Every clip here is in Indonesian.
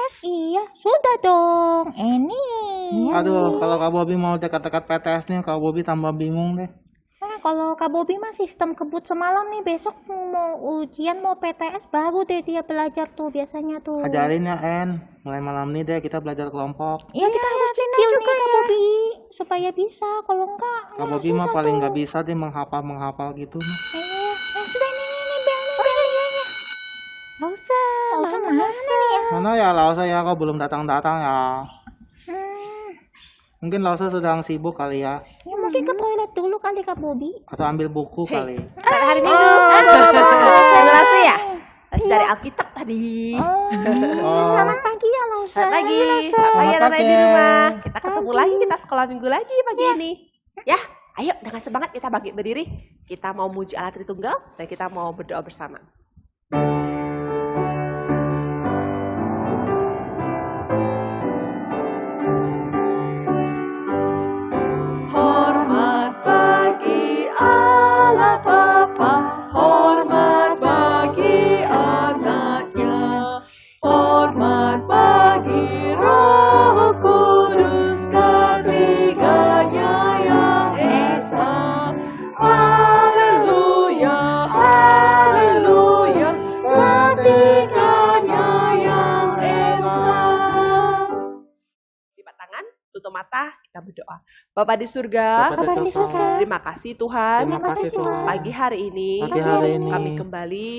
PTS? Iya, sudah dong. Ini. Aduh, kalau Kak Bobi mau dekat-dekat PTS nih, Kak Bobi tambah bingung deh. Nah, kalau Kak Bobi mah sistem kebut semalam nih, besok mau ujian mau PTS baru deh dia belajar tuh biasanya tuh. Ajarin ya, En. Mulai malam nih deh kita belajar kelompok. Iya, kita harus cicil nih Kak Bobi supaya bisa. Kalau enggak, Kak Bobi mah paling nggak bisa deh menghafal gitu. Sudah ini bel nih. Lausa Mana nih ya? Mana ya Lausa ya, kok belum datang-datang ya? Mungkin Lausa sedang sibuk kali ya, Ya mungkin ke toilet dulu kali Kak Bobi. atau ambil buku kali. Selamat hari Minggu. Selasa ya? Masih dari Alkitab tadi. Selamat pagi ya Lausa. Selamat pagi. Selamat pagi anak-anak di rumah. Kita ketemu lagi, kita sekolah minggu lagi pagi ini. Ya, ayo dengan semangat kita bangkit berdiri. Kita mau muji Allah Tritunggal dan kita mau berdoa bersama. Hormat bagi Allah Bapa, hormat bagi anaknya, hormat bagi Roh Kudus ketiganya yang esa. Haleluya, haleluya, ketiganya yang esa. Lipat tangan, tutup mata, kita berdoa. Bapa di surga, Bapa di surga, terima kasih Tuhan. terima kasih Tuhan. Pagi hari ini, Pagi hari ini kami kembali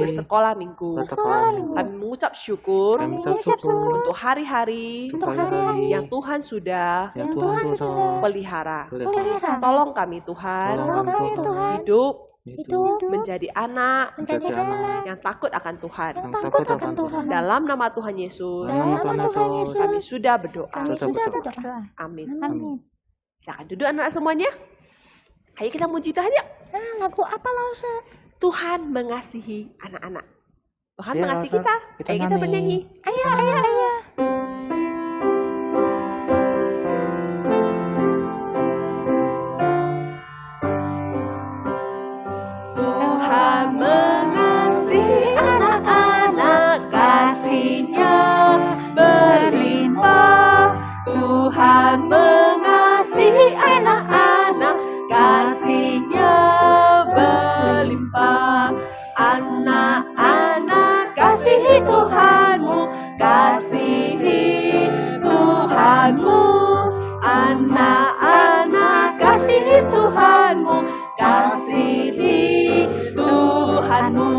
bersekolah minggu. bersekolah minggu. Kami mengucap syukur Kami ucap syukur untuk hari-hari untuk hari-hari yang Tuhan sudah yang Tuhan sudah pelihara. pelihara. Tolong kami Tuhan, Tolong kami Tuhan hidup hidup menjadi anak menjadi anak yang takut akan Tuhan. yang takut akan Tuhan. Dalam nama Tuhan Yesus, Dalam nama Tuhan Yesus kami sudah berdoa. kami sudah berdoa. Amin. Amin. Silakan duduk anak semuanya. Ayo kita muji Tuhan yuk. Lagu apa Lausa? Tuhan mengasihi anak-anak. Tuhan Ya, mengasihi Lausa. kita. Kita Ayo kita nyanyi. bernyanyi. Ayo. Tuhan mengasihi anak-anak, kasih-Nya berlimpah. Tuhan mengasihi anak-anak, kasih-Nya berlimpah. Anak-anak kasihi Tuhanmu, kasihi Tuhanmu. Anak-anak kasihi Tuhanmu, kasihi Tuhanmu.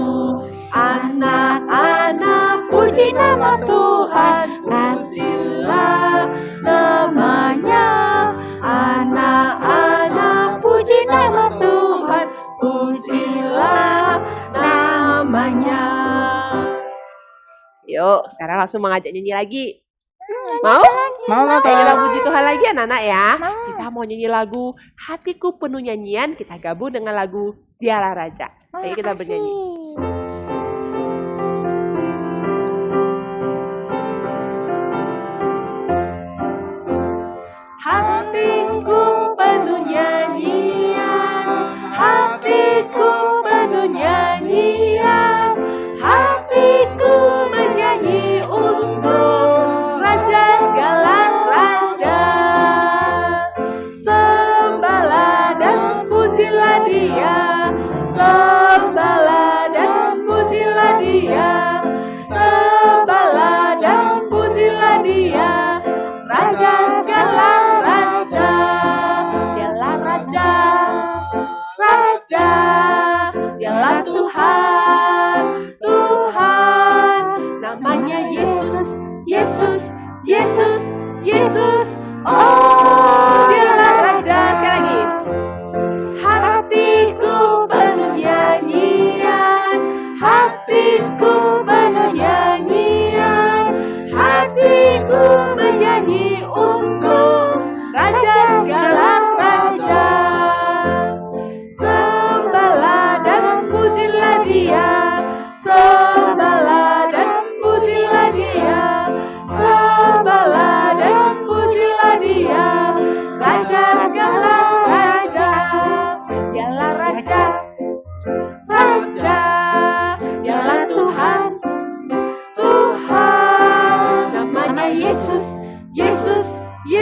Anak-anak puji nama Tuhan, pujilah namanya. Anak-anak puji nama Tuhan, pujilah namanya. Yuk, sekarang langsung mengajak nyanyi lagi. Mau? Mau lah Ayo kita Kak. puji Tuhan lagi anak-anak ya. Kita mau nyanyi lagu Hatiku Penuh Nyanyian. Kita gabung dengan lagu Dialah Raja. Ayo kita bernyanyi. Hatiku penuh nyanyian, hatiku penuh nyanyian, hatiku menyanyi untuk Raja segala raja. Sembahlah dan pujilah Dia, sembahlah dan pujilah Dia, sembahlah dan pujilah Dia. Raja segala raja, Dialah Raja, Raja, Dialah Tuhan, Tuhan. Namanya Yesus, Yesus, Yesus, Yesus. Oh, Dialah Raja. Sekali lagi. Hatiku penuh nyanyian.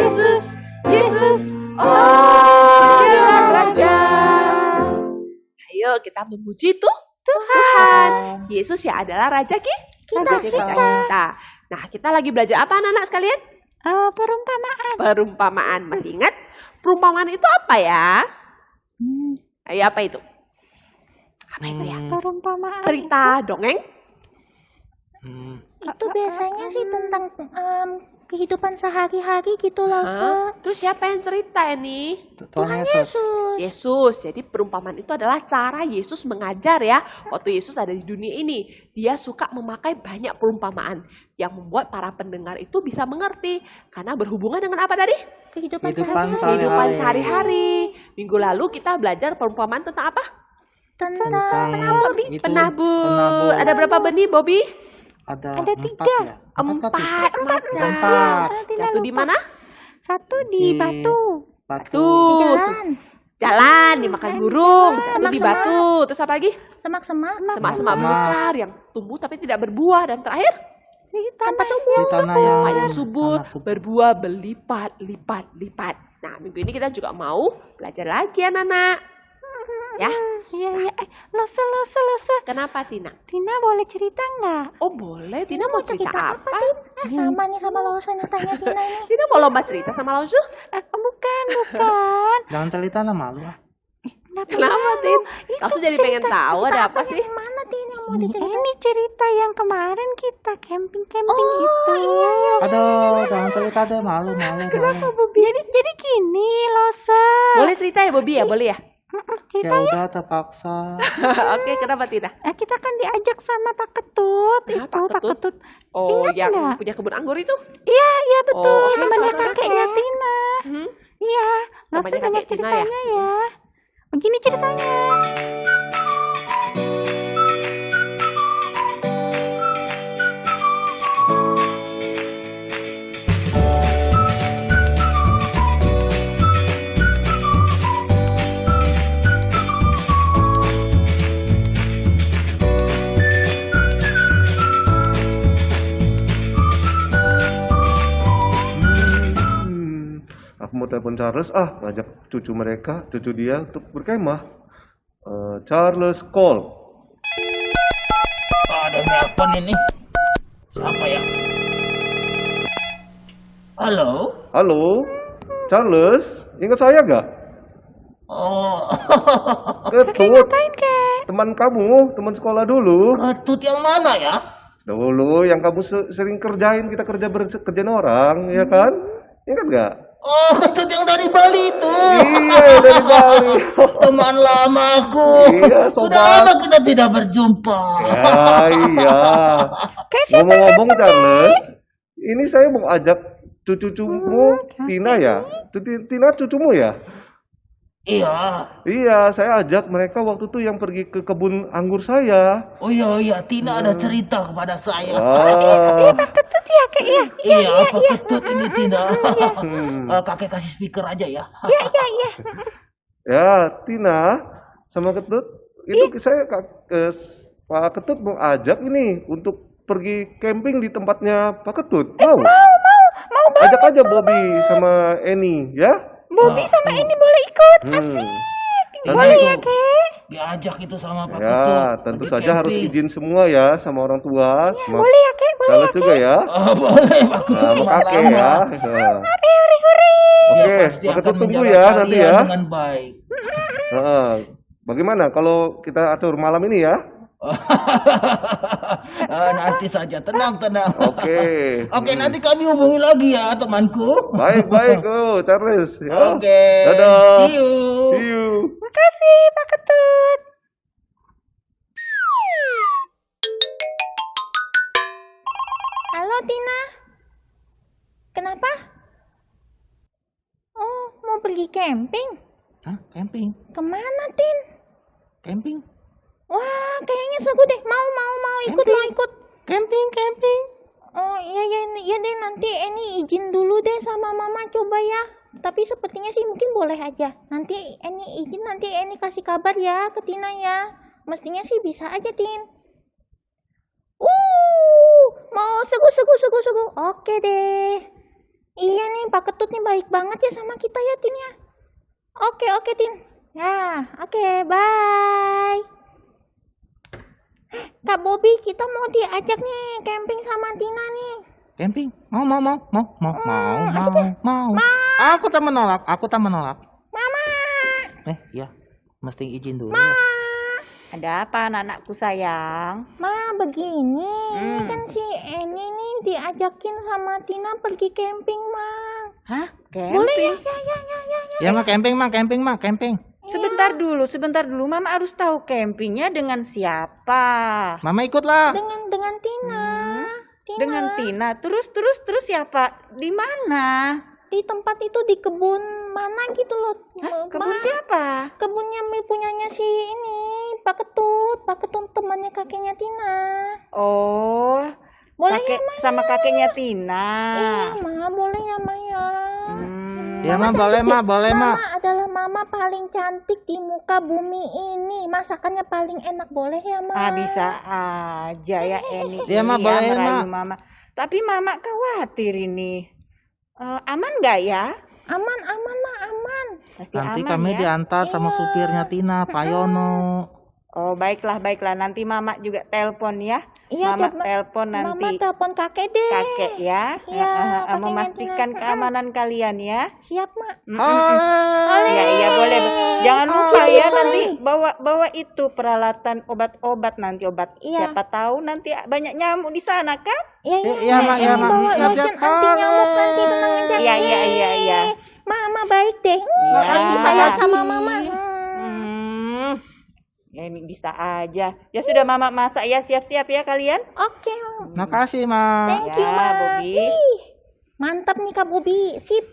Yesus, Yesus, oh dia Raja. Ayo kita memuji Tuhan. Yesus ya adalah Raja Kita. kita. Nah, kita lagi belajar apa anak-anak sekalian? Perumpamaan. Perumpamaan. Masih ingat? Perumpamaan itu apa ya? Ayo, apa itu? Apa itu ya? Perumpamaan. Cerita, dongeng? Itu biasanya sih tentang kehidupan sehari-hari gitu loh, Hah? Terus siapa yang cerita ini? Tuhan Yesus. Yesus. Jadi perumpamaan itu adalah cara Yesus mengajar ya. Waktu Yesus ada di dunia ini, dia suka memakai banyak perumpamaan yang membuat para pendengar itu bisa mengerti. Karena berhubungan dengan apa tadi? Kehidupan Kehidupan sehari-hari. Kehidupan sehari-hari. Minggu lalu kita belajar perumpamaan tentang apa? Tentang itu Penabur. Ada berapa benih, Bobby? Ada 3. ya? Empat macam. Empat. Jatuh di mana? Satu di Di batu. Batu. Jalan. Jalan, dimakan burung, satu di Semak-semak. batu. Terus apa lagi? Semak-semak. Semak-semak belukar yang tumbuh tapi tidak berbuah. Dan terakhir, Tempat Di subur. tanah yang yang subur, tanah berbuah berlipat-lipat. Nah, minggu ini kita juga mau belajar lagi anak-anak. Ya, Iya, iya. Losa. kenapa Tina? Tina boleh cerita nggak? Oh boleh, Tina mau cerita apa, apa? Tin? Sama nih sama Losa nih tanya Tina ini. Tina mau lomba cerita sama Lausu? Bukan. Jangan cerita lah malu ah. Kenapa Tin? Lausu jadi pengen tahu ada apa sih? Yang mana Tin yang mau diceritain? Ini cerita yang kemarin kita camping-camping Oh, itu. iya. Aduh, jangan cerita deh, malu. Jadi gini, Losa. Boleh cerita ya Bobby ya? Boleh ya? Ya udah terpaksa. Oke, kenapa Tina? Kita kan diajak sama Pak Ketut. Hah, Itu Pak Pak Ketut? Ketut. Oh, Ingat yang nggak? punya kebun anggur itu? Iya betul. Oh, oke. Temannya Kakek. kakeknya Tina. Hmm? Iya. Losa Temannya dengar kakek Tina ya? ceritanya ya. Begini ceritanya. Aku mau telepon Charles, ngajak cucu dia untuk berkemah. Charles call. Ada nelpon ini. Siapa ya? Halo? Halo, Charles, ingat saya gak? Oh, Ketut, teman kamu, teman sekolah dulu. Ketut yang mana ya? Dulu yang kamu sering kerjain, kita kerjaan orang, ya kan? Ingat gak? Oh, Ketut yang dari Bali itu. Iya, dari Bali. Teman lamaku. Iya, Sudah sobat. lama kita tidak berjumpa. Ya, iya. Ngomong-ngomong Charles, ini saya mau ajak cucumu Tina ya? Tina cucumu ya? Iya. Iya, saya ajak mereka waktu itu yang pergi ke kebun anggur saya. Oh iya, Tina ada cerita kepada saya. Ketut ya kek ya. Iya, apa Ketut ini Tina? Kakek kasih speaker aja ya. Ya, Tina sama Ketut itu saya Pak Ketut mau ajak ini untuk pergi camping di tempatnya Pak Ketut. Mau banget. Ajak aja Bobby sama Eni ya. Bobby sama ini boleh ikut. Boleh ya, Diajak itu sama Pak Ya, Ketut. tentu Pergi saja harus camping. izin semua ya sama orang tua. Boleh ya kek. Charles juga ya. Oh, boleh Pak Ketut. Sama kakek ya. Nah. Oke, Dia pasti Pak Ketut akan tunggu menjaga ya nanti kalian ya. dengan baik. Heeh. Bagaimana kalau kita atur malam ini ya? Nanti saja, tenang. Oke. Oke, nanti kami hubungi lagi ya temanku. Baik, Charles. Ya. Oke. Dadah. See you. See you. Makasih Pak Ketut. Halo Tina. Kenapa? Oh, mau pergi camping? Hah? Camping? Kemana Tin? Camping? Wah, kayaknya seru deh. Mau ikut. Camping? Oh iya deh, nanti Eni izin dulu deh sama mama coba ya. Tapi sepertinya sih mungkin boleh aja. Nanti Eni izin, nanti Eni kasih kabar ya ke Tina ya. Mestinya sih bisa aja Tin. Mau seru. Oke deh. Iya nih, Pak Ketut nih baik banget ya sama kita ya, Tin ya. Oke, Tin. Ya, oke, bye. Kak Bobby, kita mau diajak nih camping sama Tina nih. Camping? Mau. Aku tak menolak. Mama. Ya, mesti izin dulu ya. Ada apa anak-anakku sayang? Ma, begini. Ini kan si Eni nih diajakin sama Tina pergi camping, Ma. Hah? Boleh ya? Camping? Ya, camping. Sebentar dulu. Mama harus tahu campingnya dengan siapa? Mama ikutlah. Dengan Tina. Dengan Tina. Terus siapa? Di mana? Di tempat itu di kebun mana gitu loh. Hah? Kebun Ma. siapa? Kebunnya punyanya si ini, Pak Ketut temannya kakeknya Tina. Oh, Boleh kakek ya, Ma? sama kakeknya Tina. Iya, Ma, boleh ya, Ma ya. Ya, Ma, boleh, Ma. Mama adalah mama paling cantik di muka bumi ini. Masakannya paling enak, boleh ya, Ma? Bisa aja ya Eni. Iya, Ma, boleh, merayu Ma. Mama. Tapi Mama khawatir ini. Aman nggak ya? Aman, Ma, aman. Pasti Nanti aman kami ya. diantar sama supirnya Tina, Pak Yono. Oh, baiklah. Nanti Mama juga telepon ya. Iya, Mama telepon Mama nanti telepon kakek deh. kakek ya. Iya, kakeknya Memastikan Tina. keamanan kalian ya. Siap, Ma. Iya, boleh. Jangan lupa ya nanti bawa itu peralatan obat-obat nanti Iya. Siapa tahu nanti banyak nyamuk di sana kan? Iya, Ma, iya, Ini Ma. bawa Siap, lotion siap. anti nyamuk nanti, tenang aja. Iya. Mama baik deh. Iya. Lagi sayang sama Mama. Ya ini bisa aja. Ya sudah Mama masak ya, siap-siap ya kalian. Oke. Makasih, Ma. Thank you, Ya, Ma. Bobby. Ih, mantap nih Kak Bobby. Sip.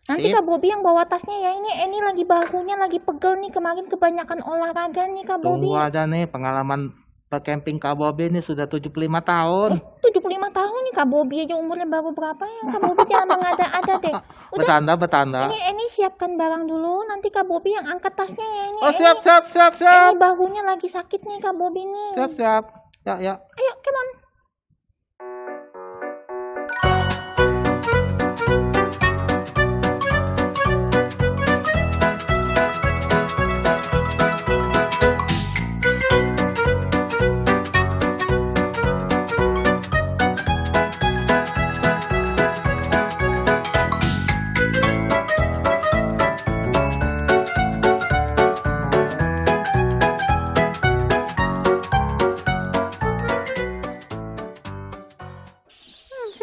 Nanti Sip. Kak Bobby yang bawa tasnya ya. Ini lagi bahunya lagi pegel nih. Kemarin kebanyakan olahraga nih Kak Bobby. Tunggu aja nih pengalaman camping Kak Bobby ini sudah 75 tahun. 75 tahun nih Kak Bobby aja umurnya baru berapa ya? Kak Bobby jangan mengada-ada deh. Udah, Bertanda. ini siapkan barang dulu. Nanti Kak Bobby yang angkat tasnya ya. Oh, siap. Ini bahunya lagi sakit nih Kak Bobby nih. Siap. Ya. Ayo, come on.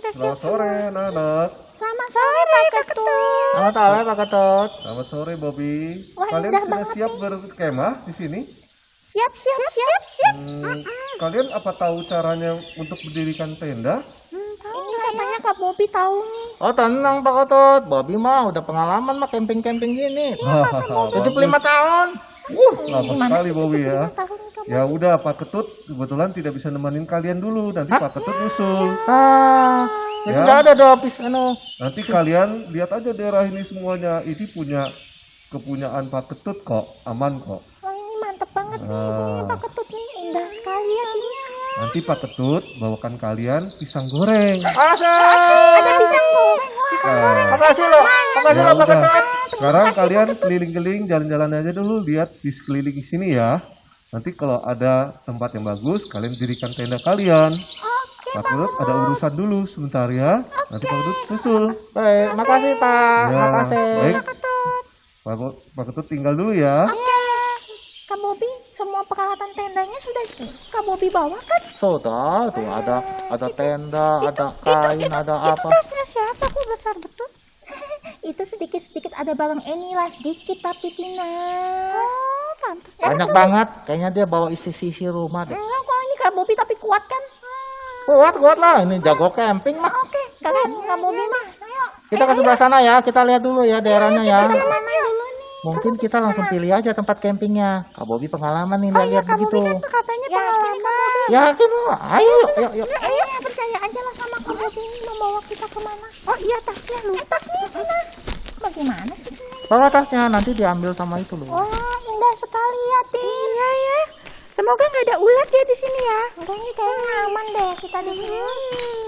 Selamat sore anak-anak. Selamat sore Pak Ketut. Selamat sore, Pak Ketut. Selamat sore Bobby. Wah, Kalian indah sudah banget siap nih. berkemah di sini? Siap. Kalian apa tahu caranya untuk mendirikan tenda? Ini katanya Kak Bobby tahu nih. Oh, tenang Pak Ketut. Bobby mah udah pengalaman mah camping-camping gini. 75 tahun. Lama sekali Bobby ya. Tahu nih Kak Ya udah Pak Ketut kebetulan tidak bisa nemenin kalian dulu. Nanti Pak Ketut nyusul. Ya, Ya. udah ada dopis Nanti kalian lihat aja daerah ini semuanya. Ini punya kepunyaan Pak Ketut kok. Aman kok. Wah, ini mantep banget nih. Ah. Punya Pak Ketut nih. Indah sekali ya Tina. Nanti Pak Ketut bawakan kalian pisang goreng. Ada pisang goreng. Wah. Makasih loh Ya Pak udah. Ketut. Sekarang kalian keliling-keliling jalan-jalan aja dulu, lihat di sekeliling sini ya. Nanti kalau ada tempat yang bagus, kalian dirikan tenda kalian. Pak Ketut ada urusan dulu sebentar ya. Nanti Pak Ketut susul. Baik, makasih Pak. Ya, Makasih. baik. Pak Ketut tinggal dulu ya. Kak Bobby, semua peralatan tendanya sudah Kak Bobby bawa kan? Sudah, tuh ada tenda, ada kain, ada apa. Tasnya siapa? Kok besar betul? Itu sedikit-sedikit ada barang Eni lah, sedikit tapi Tina. Oh, pantas. Banyak banget. Kayaknya dia bawa isi-isi rumah deh. Enggak kok ini Kak Bobby tapi kuat kan? Kuat lah. Ini jago camping mah. Oke, kalian Kak Bobby mah. Ayo. Kita ke sebelah sana ya. Kita lihat dulu ya daerahnya ya. Mana dulu nih? Mungkin kita langsung pilih aja tempat campingnya. Kak Bobby pengalaman nih lihat begitu. Katanya yakin nih Kak Bobby. Yakin lah. Ayo, yuk. Ayo percaya aja lah sama Kak Bobby ini membawa kita kemana. Oh iya tasnya lu. Tasnya Tina. Bagaimana sih Tina? Bawa tasnya nanti diambil sama itu loh. Wah indah sekali ya Tina. Iya ya. Semoga nggak ada ulat ya di sini ya. Enggak ini kayaknya aman deh kita di sini.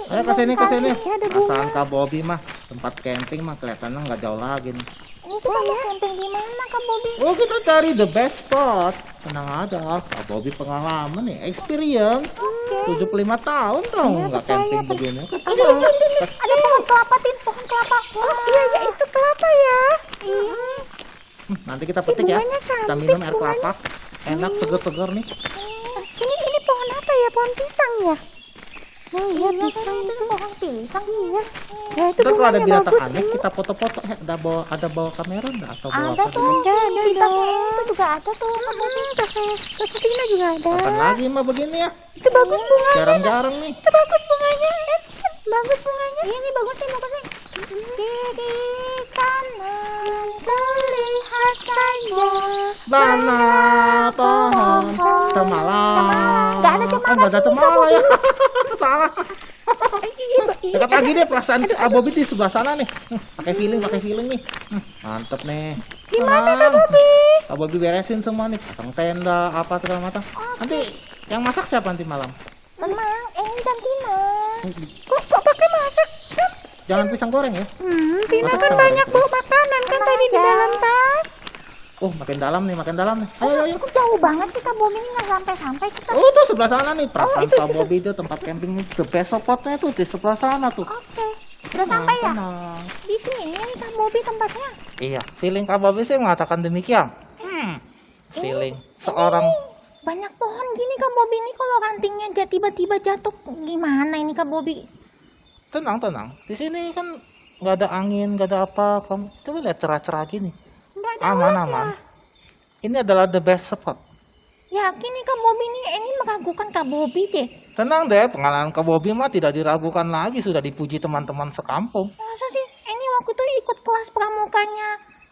Ayo ke sini. Ya, ada bunga. Perasaan Kak Bobby mah tempat camping mah kelihatannya nggak jauh lagi nih. Ini kita mau camping di mana Kak Bobby? Oh, kita cari the best spot. Tenang aja, Kak Bobby pengalaman nih, experience. 75 tahun dong nggak camping begini. Ada pohon kelapa, Tin, pohon kelapa. Oh iya ya, itu kelapa ya. Iya. Nanti kita petik ya. Kita minum air kelapa. Enak, seger-seger nih. Ini pohon apa ya? Pohon pisang ya? Oh iya, pisang itu pohon pisang iya. Ya itu Ntar kalau ada bunganya binatang bagus. aneh kita foto-foto. Ada bawa kamera nggak atau bawa Ada apa tuh, gitu? di tasnya itu juga ada tuh. Tas Tina juga ada. Kapan lagi mah begini ya? Itu bagus bunganya. Jarang-jarang nih. Itu bagus bunganya. Bagus bunganya. Ini bagus nih, bagusnya. Kiri kanan terlihat saja. Mana pohon cemala? Nggak ada cemala Nggak ada sini, cemala Kak ya. Salah. Dekat lagi deh perasaan Bobby di sebelah sana nih. Pakai feeling nih. Mantep nih. Gimana Kak Bobby? Kak Bobby beresin semua nih, pasang tenda apa segala macam. Nanti yang masak siapa nanti malam? Tenang, Eni dan Tina. Kok pakai masak? Jangan pisang goreng ya. Tina Masak kan sama banyak gitu. bawa makanan kan tadi di dalam tas. Oh, makin dalam nih. Ayo. Kok jauh banget sih Kak Bobby ini nggak sampai kita. Oh, tuh sebelah sana nih. Perasaan Kak Bobby itu tempat camping the best spotnya tuh di sebelah sana tuh. Oke, udah sampai ya? Tenang. Di sini nih Kak Bobby tempatnya. Iya, feeling Kak Bobby sih mengatakan demikian. Feeling seorang Banyak pohon gini Kak Bobby ini kalau rantingnya tiba-tiba jatuh gimana ini Kak Bobby? tenang. Di sini kan nggak ada angin, nggak ada apa. Kamu coba lihat cerah-cerah gini. Aman. Ini adalah the best spot. Yakin nih Kak Bobby ini meragukan Kak Bobby deh. Tenang deh, pengalaman Kak Bobby mah tidak diragukan lagi, sudah dipuji teman-teman sekampung. Masa sih? Ini waktu itu ikut kelas pramukanya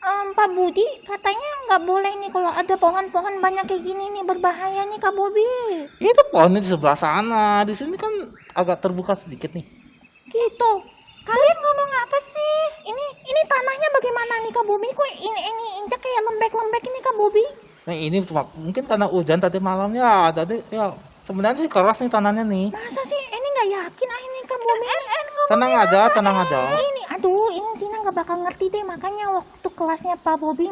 Pak Budi, katanya nggak boleh nih kalau ada pohon-pohon banyak kayak gini nih, berbahaya nih Kak Bobby. Itu pohonnya di sebelah sana. Di sini kan agak terbuka sedikit nih. Gitu. Kalian ngomong apa sih? Ini tanahnya bagaimana nih Kak Bobby? Kok ini injak kayak lembek-lembek ini Kak Bobby? Nah, ini cuma mungkin karena hujan tadi malamnya. Tadi ya sebenarnya sih keras nih tanahnya nih. Masa sih? Ini nggak yakin ini Kak Bobby. Tenang aja. Ini Tina nggak bakal ngerti deh, makanya waktu kelasnya Pak Bobby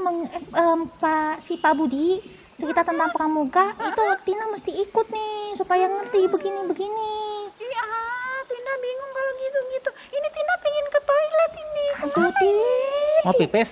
Pak Budi cerita tentang pramuka itu Tina mesti ikut nih supaya ngerti begini. Iya, Tina bingung kalau gitu. Ini Tina pengen ke toilet ini. Aduh, Tin. Mau pipis?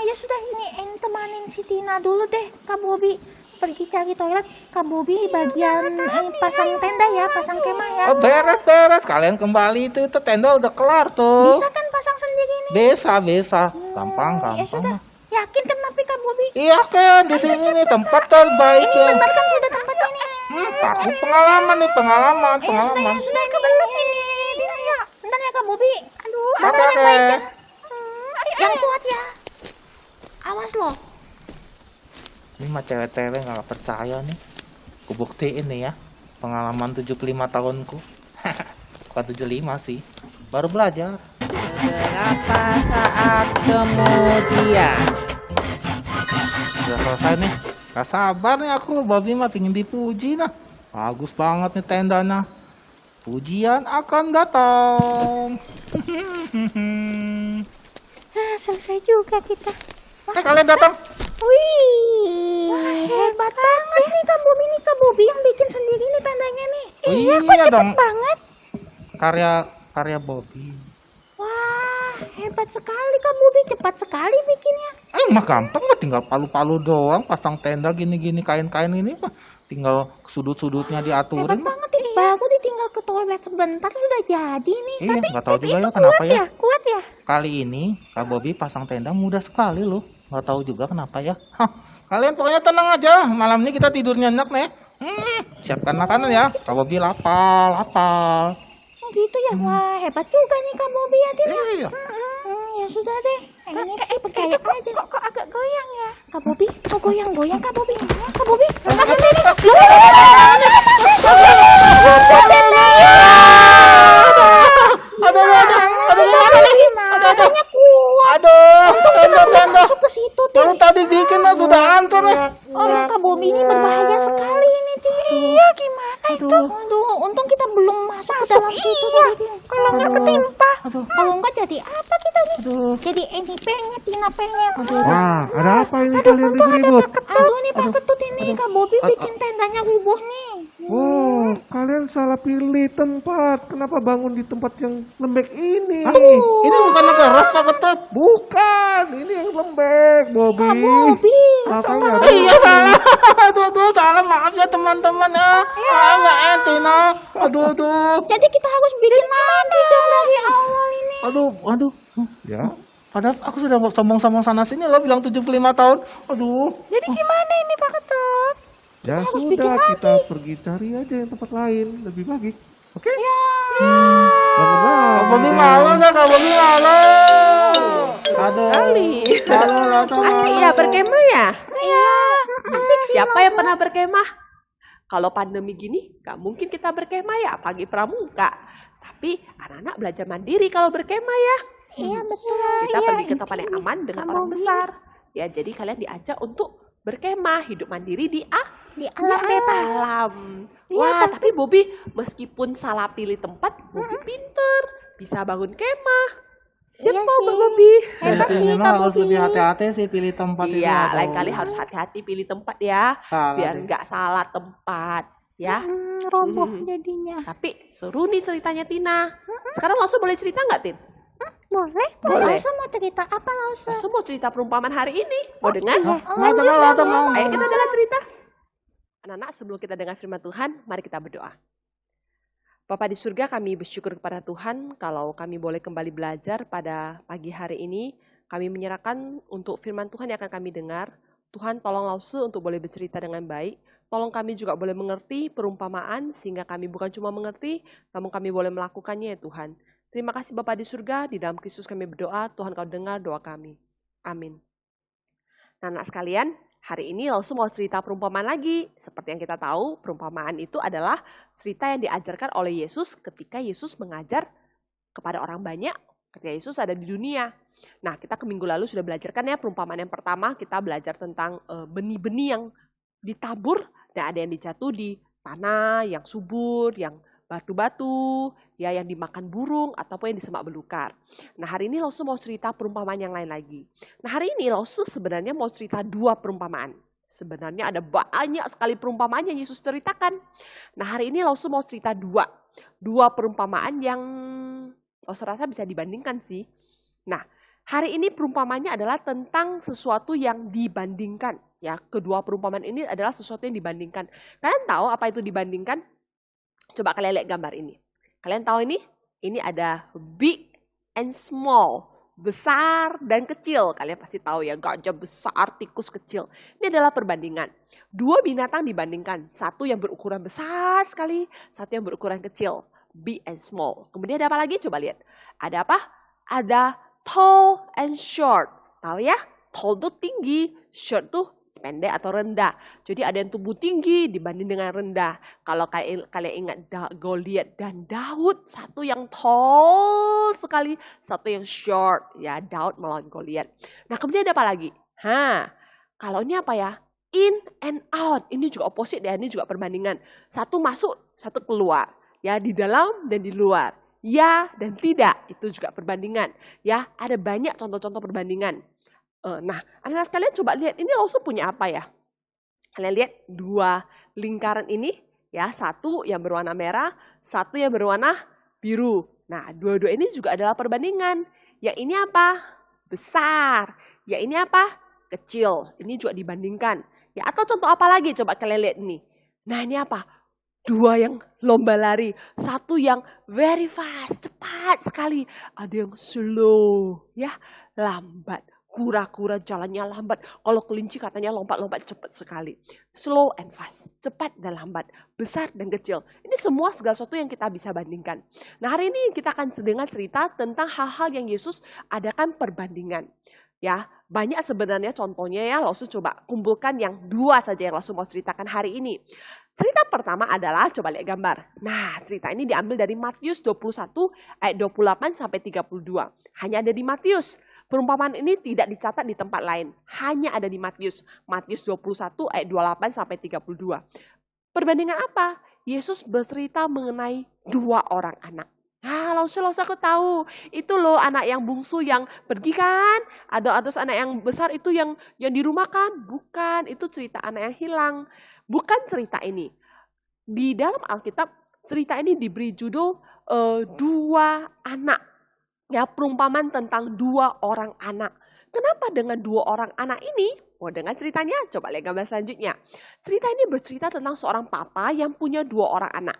Ya sudah ini temanin si Tina dulu deh, Kak Bobby pergi cari toilet. Kak Bobby bagian pasang tenda ya, pasang kemah ya. Oh, beres. Kalian kembali itu tenda udah kelar tuh. Bisa kan pasang sendiri nih? Bisa. Gampang. Ya sudah. Yakin kan tapi Kak Bobby? Iya kan, di sini nih tempat terbaik Ini ya. benar kan sudah tempat ini? Tapi pengalaman. Ya sudah ini. Ya. Sebentar ya Kak Bobby. Aduh, Oke. yang baik ya. Yang kuat ya. Awas loh. Ini mah cewek-cewek nggak percaya nih. Kubuktiin nih ya. Pengalaman 75 tahunku. Bukan 75 sih. Baru belajar. Beberapa saat kemudian. Udah selesai nih. Gak sabar nih aku. Bobby mah pingin dipuji nah. Bagus banget nih tendanya. Pujian akan datang. Selesai juga kita. Kalian datang. Wih, hebat banget nih Kak Bobby. Nih Kak Bobby yang bikin sendiri nih tendanya nih. Iya kok cepet dong. banget. Karya Bobby. Wah, hebat sekali Kak Bobby. Cepat sekali bikinnya. Mah gampang mah tinggal palu-palu doang, pasang tenda gini-gini kain-kain ini mah tinggal sudut-sudutnya diaturin Hebat mah. banget nih. Baru ditinggal ke toilet sebentar sudah jadi nih. Iya, nggak tahu juga ya kenapa ya. Kuat ya? Kali ini Kak Bobby pasang tenda mudah sekali loh. Nggak tahu juga kenapa ya. Kalian pokoknya tenang aja. Malam ini kita tidur nyenyak nih. Siapkan makanan ya. Kak Bobby lapar. Oh gitu ya. Wah, hebat juga nih Kak Bobby ya, Tin. Iya. Ya sudah deh. Ini sih percaya aja. Kok agak goyang ya? Kak Bobby, kok goyang-goyang Kak Bobby? Kak Bobby, angkat ini. Tenda. Masuk ke situ, Tin. Baru tadi bikin mah sudah hancur nih. Oh, Kak Bobby ini berbahaya sekali ini, Tin. Iya, gimana itu? Aduh, untung kita belum masuk ke dalam situ tadi, Tin. Kalau nggak ketimpa. Aduh. Kalau jadi apa kita nih? Aduh. Jadi ini penyet, Tina penyet. Wah, ada apa ini kalian ribut-ribut? Aduh nih Pak Ketut ini Kak Bobi bikin tendanya rubuh nih. Oh, kalian salah pilih tempat. Kenapa bangun di tempat yang lembek ini? Ini bukan keras Pak Ketut. Bukan, ini yang lembek, Bobby. Bobi. Makanya ada Iya salah. Aduh, salah. Maaf ya teman-teman ya. Maaf ya Tina. Aduh. Jadi kita harus bikin lagi dong dari awal ini. Aduh. ya. Padahal aku sudah sombong-sombong sana sini loh bilang 75 tahun. Aduh. Jadi gimana ini Pak Ketut? Ya sudah, kita pergi cari aja yang tempat lain lebih bagus. Oke? Ya. Bangunlah. Kak Bobi malu nggak? Kak Bobi malu. Aduh. Sekali. Malu lah teman. Asik ya berkemah ya? Iya. Asik sih. Siapa yang pernah berkemah? Kalau pandemi gini, gak mungkin kita berkemah ya, pagi pramuka. Tapi anak-anak belajar mandiri kalau berkemah ya. Iya betul. Kita Iya, pergi ke tempat yang aman dengan orang besar. Ya, jadi kalian diajak untuk berkemah, hidup mandiri di Di alam bebas. alam. Wah, tapi Bobi meskipun salah pilih tempat, Bobi pinter. Bisa bangun kemah. Iya Jempol sih. Mbak Bobi. Hebat sih Memang Kak harus Bobi. lebih hati-hati sih pilih tempat itu. Iya, Aduh. lain kali harus hati-hati pilih tempat ya. Salah Biar deh. nggak salah tempat. Ya, Roboh jadinya. tapi seru nih ceritanya Tina. Sekarang langsung boleh cerita nggak, Tin? Boleh? Boleh. Lausa mau cerita apa Lausa? Langsung mau cerita perumpamaan hari ini. Mau dengar? Mau tenang, mau. Ayo kita dengar cerita. Anak-anak, sebelum kita dengar firman Tuhan, mari kita berdoa. Bapa di surga, kami bersyukur kepada Tuhan kalau kami boleh kembali belajar pada pagi hari ini. Kami menyerahkan untuk firman Tuhan yang akan kami dengar. Tuhan tolong Lause untuk boleh bercerita dengan baik. Tolong kami juga boleh mengerti perumpamaan sehingga kami bukan cuma mengerti, namun kami boleh melakukannya ya Tuhan. Terima kasih Bapa di surga, di dalam Kristus kami berdoa, Tuhan kau dengar doa kami. Amin. Nah, anak sekalian, hari ini Lause mau cerita perumpamaan lagi. Seperti yang kita tahu, perumpamaan itu adalah cerita yang diajarkan oleh Yesus ketika Yesus mengajar kepada orang banyak, ketika Yesus ada di dunia. Nah, kita ke minggu lalu sudah belajarkan ya perumpamaan yang pertama, kita belajar tentang benih-benih yang ditabur dan ada yang dijatuh di tanah yang subur, yang batu-batu, ya yang dimakan burung ataupun yang disemak belukar. Nah, hari ini Lause mau cerita perumpamaan yang lain lagi. Nah, hari ini Lause sebenarnya mau cerita 2 perumpamaan. Sebenarnya ada banyak sekali perumpamaan yang Yesus ceritakan. Nah, hari ini Lause mau cerita 2 perumpamaan yang Lause rasa bisa dibandingkan sih. Nah, hari ini perumpamaannya adalah tentang sesuatu yang dibandingkan. Ya, kedua perumpamaan ini adalah sesuatu yang dibandingkan. Kalian tahu apa itu dibandingkan? Coba kalian lihat gambar ini. Kalian tahu ini? Ini ada big and small. Besar dan kecil. Kalian pasti tahu ya, gajah besar, tikus kecil. Ini adalah perbandingan. 2 binatang dibandingkan. Satu yang berukuran besar sekali, satu yang berukuran kecil. Big and small. Kemudian ada apa lagi? Coba lihat. Ada apa? Ada tall and short. Tahu ya? Tall itu tinggi, short tuh pendek atau rendah. Jadi ada yang tubuh tinggi dibanding dengan rendah. Kalau kalian ingat Goliat dan Daud, satu yang tall sekali, satu yang short. Ya, Daud melawan Goliat. Nah, kemudian ada apa lagi? Kalau ini apa ya? In and out. Ini juga opposite ya, ini juga perbandingan. Satu masuk, satu keluar. Ya, di dalam dan di luar. Ya dan tidak, itu juga perbandingan. Ya, ada banyak contoh-contoh perbandingan. Nah, anak-anak sekalian coba lihat, ini Lause punya apa ya? Kalian lihat 2 lingkaran ini, ya, satu yang berwarna merah, satu yang berwarna biru. Nah, dua-dua ini juga adalah perbandingan. Yang ini apa? Besar. Yang ini apa? Kecil. Ini juga dibandingkan. Ya, atau contoh apa lagi? Coba kalian lihat ini. Nah, ini apa? 2 yang lomba lari. Satu yang very fast, cepat sekali. Ada yang slow, ya, lambat. Kura-kura jalannya lambat. Kalau kelinci katanya lompat-lompat cepat sekali. Slow and fast. Cepat dan lambat. Besar dan kecil. Ini semua segala sesuatu yang kita bisa bandingkan. Nah, hari ini kita akan dengar cerita tentang hal-hal yang Yesus adakan perbandingan. Ya, banyak sebenarnya contohnya ya. Lause coba kumpulkan yang 2 saja yang Lause mau ceritakan hari ini. Cerita pertama adalah, coba lihat gambar. Nah, cerita ini diambil dari Matius 21 ayat 28 sampai 32. Hanya ada di Matius. Perumpamaan ini tidak dicatat di tempat lain. Hanya ada di Matius. Matius 21 ayat 28 sampai 32. Perbandingan apa? Yesus bercerita mengenai 2 orang anak. Nah, Laus aku tahu. Itu loh anak yang bungsu yang pergi kan? Atau anak yang besar itu yang di rumah kan? Bukan, itu cerita anak yang hilang. Bukan cerita ini. Di dalam Alkitab, cerita ini diberi judul dua anak. Ya, perumpamaan tentang dua orang anak. Kenapa dengan dua orang anak ini? Mau dengar ceritanya? Coba lihat gambar selanjutnya. Cerita ini bercerita tentang seorang papa yang punya dua orang anak.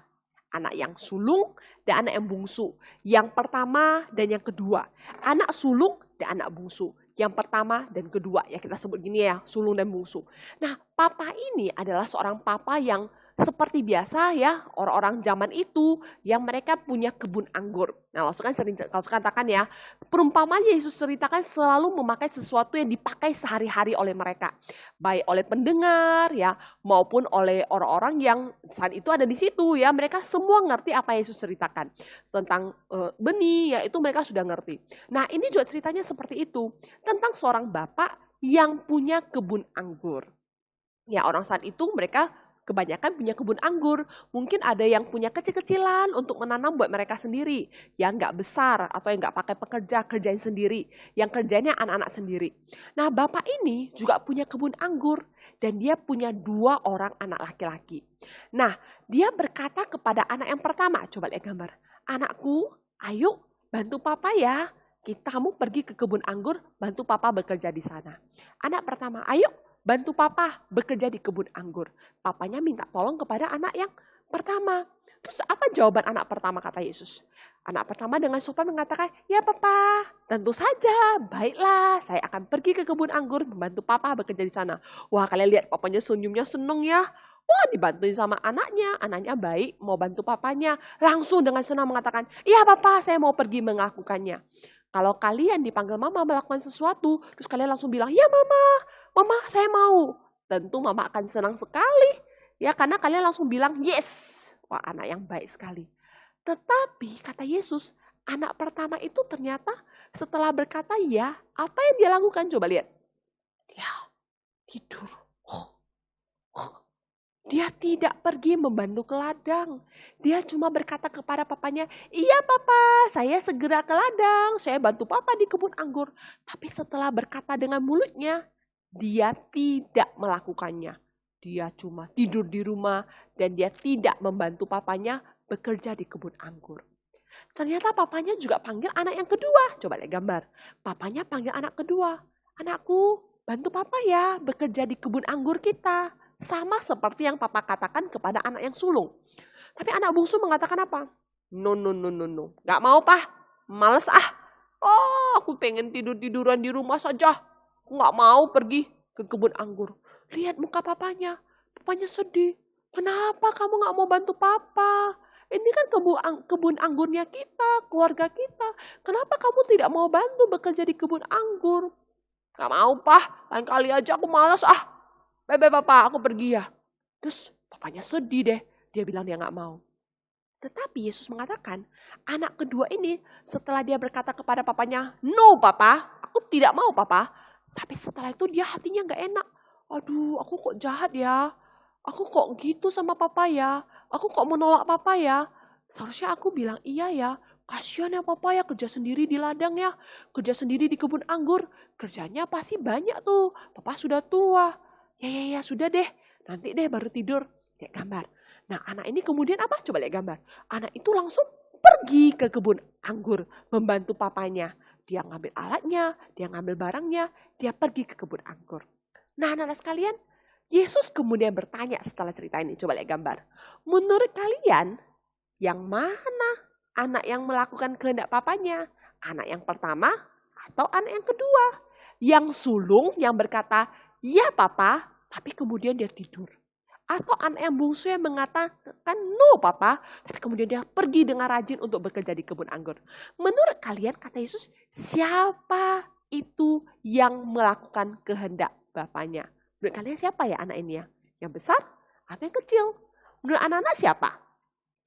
Anak yang sulung dan anak yang bungsu. Yang pertama dan yang kedua. Anak sulung dan anak bungsu. Yang pertama dan kedua. Ya kita sebut gini ya, sulung dan bungsu. Nah, papa ini adalah seorang papa yang seperti biasa ya, orang-orang zaman itu yang mereka punya kebun anggur. Nah, kalau katakan ya, perumpamaan Yesus ceritakan selalu memakai sesuatu yang dipakai sehari-hari oleh mereka. Baik oleh pendengar ya, maupun oleh orang-orang yang saat itu ada di situ ya. Mereka semua ngerti apa Yesus ceritakan. Tentang benih ya, itu mereka sudah ngerti. Nah, ini juga ceritanya seperti itu. Tentang seorang bapak yang punya kebun anggur. Ya, orang saat itu mereka kebanyakan punya kebun anggur. Mungkin ada yang punya kecil-kecilan untuk menanam buat mereka sendiri. Yang nggak besar atau yang nggak pakai pekerja, kerjain sendiri. Yang kerjanya anak-anak sendiri. Nah, bapak ini juga punya kebun anggur. Dan dia punya dua orang anak laki-laki. Nah, dia berkata kepada anak yang pertama. Coba lihat gambar. Anakku, ayo bantu papa ya. Kamu pergi ke kebun anggur, bantu papa bekerja di sana. Anak pertama, ayo bantu papa bekerja di kebun anggur. Papanya minta tolong kepada anak yang pertama. Terus apa jawaban anak pertama kata Yesus? Anak pertama dengan sopan mengatakan, ya papa, tentu saja, baiklah, saya akan pergi ke kebun anggur membantu papa bekerja di sana. Wah, kalian lihat papanya senyumnya seneng ya. Wah, dibantuin sama anaknya baik, mau bantu papanya. Langsung dengan senang mengatakan, iya papa, saya mau pergi melakukannya. Kalau kalian dipanggil mama melakukan sesuatu, terus kalian langsung bilang, ya mama saya mau. Tentu mama akan senang sekali. Ya, karena kalian langsung bilang, yes. Wah, anak yang baik sekali. Tetapi kata Yesus, anak pertama itu ternyata setelah berkata ya, apa yang dia lakukan? Coba lihat. Dia tidur. Dia tidak pergi membantu ke ladang. Dia cuma berkata kepada papanya, iya papa, saya segera ke ladang. Saya bantu papa di kebun anggur. Tapi setelah berkata dengan mulutnya, dia tidak melakukannya. Dia cuma tidur di rumah dan dia tidak membantu papanya bekerja di kebun anggur. Ternyata papanya juga panggil anak yang kedua. Coba lihat gambar. Papanya panggil anak kedua. Anakku, bantu papa ya bekerja di kebun anggur kita. Sama seperti yang papa katakan kepada anak yang sulung. Tapi anak bungsu mengatakan apa? No. Gak mau pah, males ah. Oh, aku pengen tidur-tiduran di rumah saja. Aku gak mau pergi ke kebun anggur. Lihat muka papanya. Papanya sedih. Kenapa kamu gak mau bantu papa? Ini kan kebun anggurnya kita, keluarga kita. Kenapa kamu tidak mau bantu bekerja di kebun anggur? Gak mau pah, lain kali aja aku malas ah. Bye papa, aku pergi ya. Terus papanya sedih deh. Dia bilang dia gak mau. Tetapi Yesus mengatakan, anak kedua ini setelah dia berkata kepada papanya, no papa, aku tidak mau papa. Tapi setelah itu dia hatinya gak enak. Aduh, aku kok jahat ya. Aku kok gitu sama papa ya. Aku kok menolak papa ya. Seharusnya aku bilang iya ya. Kasihan ya papa ya, kerja sendiri di ladang ya. Kerja sendiri di kebun anggur. Kerjanya pasti banyak tuh. Papa sudah tua. Ya, sudah deh. Nanti deh baru tidur. Lihat gambar. Nah, anak ini kemudian apa? Coba lihat gambar. Anak itu langsung pergi ke kebun anggur. Membantu papanya. Dia ngambil alatnya, dia ngambil barangnya, dia pergi ke kebun anggur. Nah, anak-anak sekalian, Yesus kemudian bertanya setelah cerita ini. Coba lihat gambar. Menurut kalian, yang mana anak yang melakukan kehendak papanya? Anak yang pertama atau anak yang kedua? Yang sulung yang berkata, ya papa, tapi kemudian dia tidur. Atau anak yang bungsu yang mengatakan no papa, tapi kemudian dia pergi dengan rajin untuk bekerja di kebun anggur. Menurut kalian, kata Yesus, siapa itu yang melakukan kehendak bapaknya? Menurut kalian siapa ya anak ini ya? Yang besar atau yang kecil? Menurut anak-anak siapa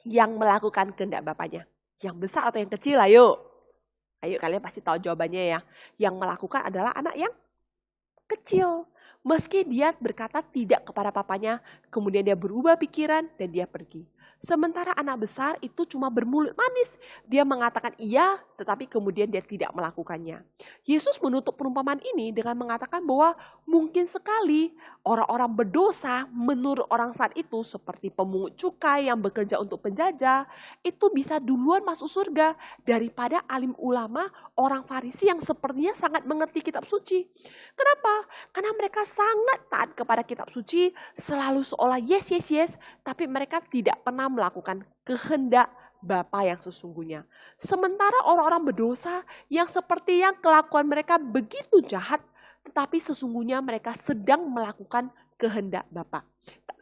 yang melakukan kehendak bapaknya? Yang besar atau yang kecil? Ayo kalian pasti tahu jawabannya ya. Yang melakukan adalah anak yang kecil. Meski dia berkata tidak kepada papanya, kemudian dia berubah pikiran dan dia pergi. Sementara anak besar itu cuma bermulut manis. Dia mengatakan iya, tetapi kemudian dia tidak melakukannya. Yesus menutup perumpamaan ini dengan mengatakan bahwa mungkin sekali orang-orang berdosa menurut orang saat itu seperti pemungut cukai yang bekerja untuk penjajah, itu bisa duluan masuk surga daripada alim ulama, orang Farisi yang sepertinya sangat mengerti kitab suci. Kenapa? Karena mereka sangat taat kepada kitab suci, selalu seolah yes, yes, yes, tapi mereka tidak pernah melakukan kehendak Bapa yang sesungguhnya. Sementara orang-orang berdosa yang seperti yang kelakuan mereka begitu jahat, tetapi sesungguhnya mereka sedang melakukan kehendak Bapa.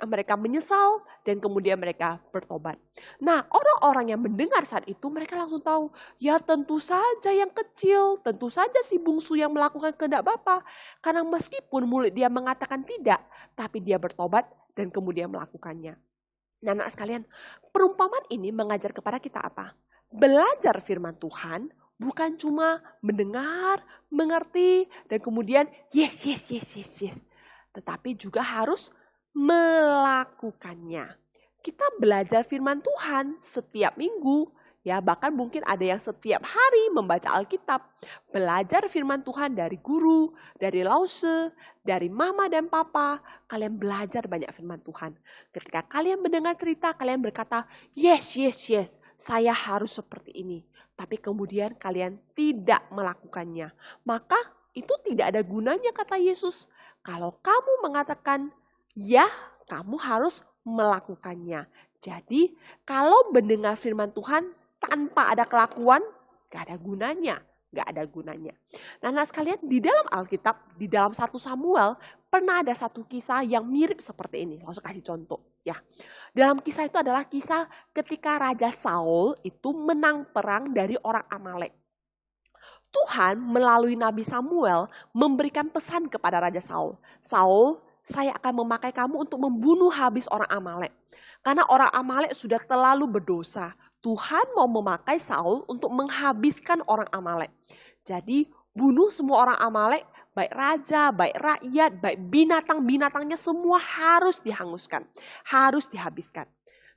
Mereka menyesal dan kemudian mereka bertobat. Nah, orang-orang yang mendengar saat itu mereka langsung tahu, ya tentu saja yang kecil, tentu saja si bungsu yang melakukan kehendak Bapa. Karena meskipun mulut dia mengatakan tidak, tapi dia bertobat dan kemudian melakukannya. Nah, anak sekalian, perumpamaan ini mengajar kepada kita apa? Belajar firman Tuhan bukan cuma mendengar, mengerti, dan kemudian yes, yes, yes, yes, yes. Tetapi juga harus melakukannya. Kita belajar firman Tuhan setiap minggu, ya bahkan mungkin ada yang setiap hari membaca Alkitab. Belajar firman Tuhan dari guru, dari lause, dari mama dan papa. Kalian belajar banyak firman Tuhan. Ketika kalian mendengar cerita, kalian berkata, yes, yes, yes, saya harus seperti ini. Tapi kemudian kalian tidak melakukannya. Maka itu tidak ada gunanya kata Yesus. Kalau kamu mengatakan ya, kamu harus melakukannya. Jadi kalau mendengar firman Tuhan tanpa ada kelakuan, gak ada gunanya. Gak ada gunanya. Nah, anak sekalian, di dalam Alkitab, di dalam 1 Samuel, pernah ada satu kisah yang mirip seperti ini. Langsung kasih contoh. Ya, dalam kisah itu adalah kisah ketika Raja Saul itu menang perang dari orang Amalek. Tuhan melalui Nabi Samuel memberikan pesan kepada Raja Saul. Saul, saya akan memakai kamu untuk membunuh habis orang Amalek. Karena orang Amalek sudah terlalu berdosa. Tuhan mau memakai Saul untuk menghabiskan orang Amalek. Jadi bunuh semua orang Amalek, baik raja, baik rakyat, baik binatang-binatangnya semua harus dihanguskan. Harus dihabiskan.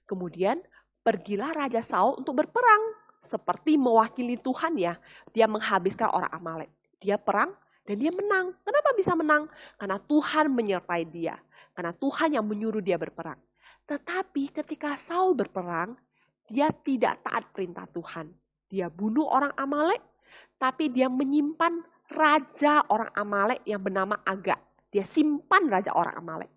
Kemudian pergilah Raja Saul untuk berperang. Seperti mewakili Tuhan ya. Dia menghabiskan orang Amalek. Dia perang dan dia menang. Kenapa bisa menang? Karena Tuhan menyertai dia. Karena Tuhan yang menyuruh dia berperang. Tetapi ketika Saul berperang, dia tidak taat perintah Tuhan. Dia bunuh orang Amalek, tapi dia menyimpan raja orang Amalek yang bernama Agag. Dia simpan raja orang Amalek.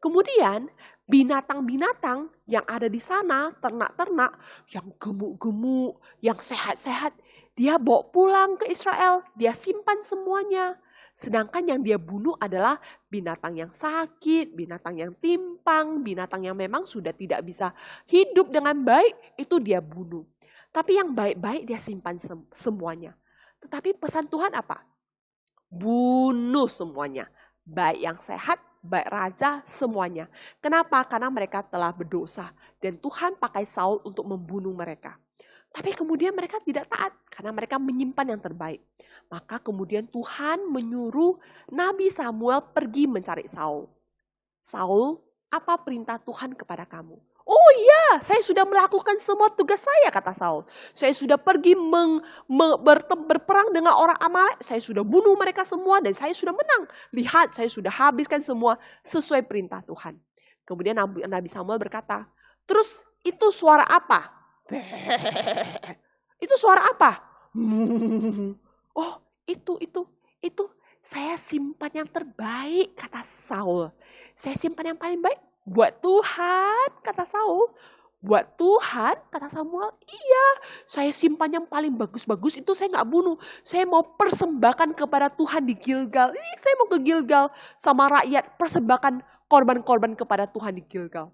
Kemudian binatang-binatang yang ada di sana, ternak-ternak yang gemuk-gemuk, yang sehat-sehat, dia bawa pulang ke Israel. Dia simpan semuanya. Sedangkan yang dia bunuh adalah binatang yang sakit, binatang yang timpang, binatang yang memang sudah tidak bisa hidup dengan baik, itu dia bunuh. Tapi yang baik-baik dia simpan semuanya. Tetapi pesan Tuhan apa? Bunuh semuanya. Baik yang sehat, baik raja, semuanya. Kenapa? Karena mereka telah berdosa. Dan Tuhan pakai Saul untuk membunuh mereka. Tapi kemudian mereka tidak taat karena mereka menyimpan yang terbaik. Maka kemudian Tuhan menyuruh Nabi Samuel pergi mencari Saul. Saul, apa perintah Tuhan kepada kamu? Oh iya, saya sudah melakukan semua tugas saya, kata Saul. Saya sudah pergi berperang dengan orang Amalek. Saya sudah bunuh mereka semua dan saya sudah menang. Lihat, saya sudah habiskan semua sesuai perintah Tuhan. Kemudian Nabi Samuel berkata, terus itu suara apa? Itu suara apa? Oh, itu saya simpan yang terbaik, kata Saul. Saya simpan yang paling baik buat Tuhan, kata Saul. Buat Tuhan, kata Samuel, iya, saya simpan yang paling bagus-bagus itu saya nggak bunuh. Saya mau persembahkan kepada Tuhan di Gilgal. Ini saya mau ke Gilgal sama rakyat, persembahkan korban-korban kepada Tuhan di Gilgal.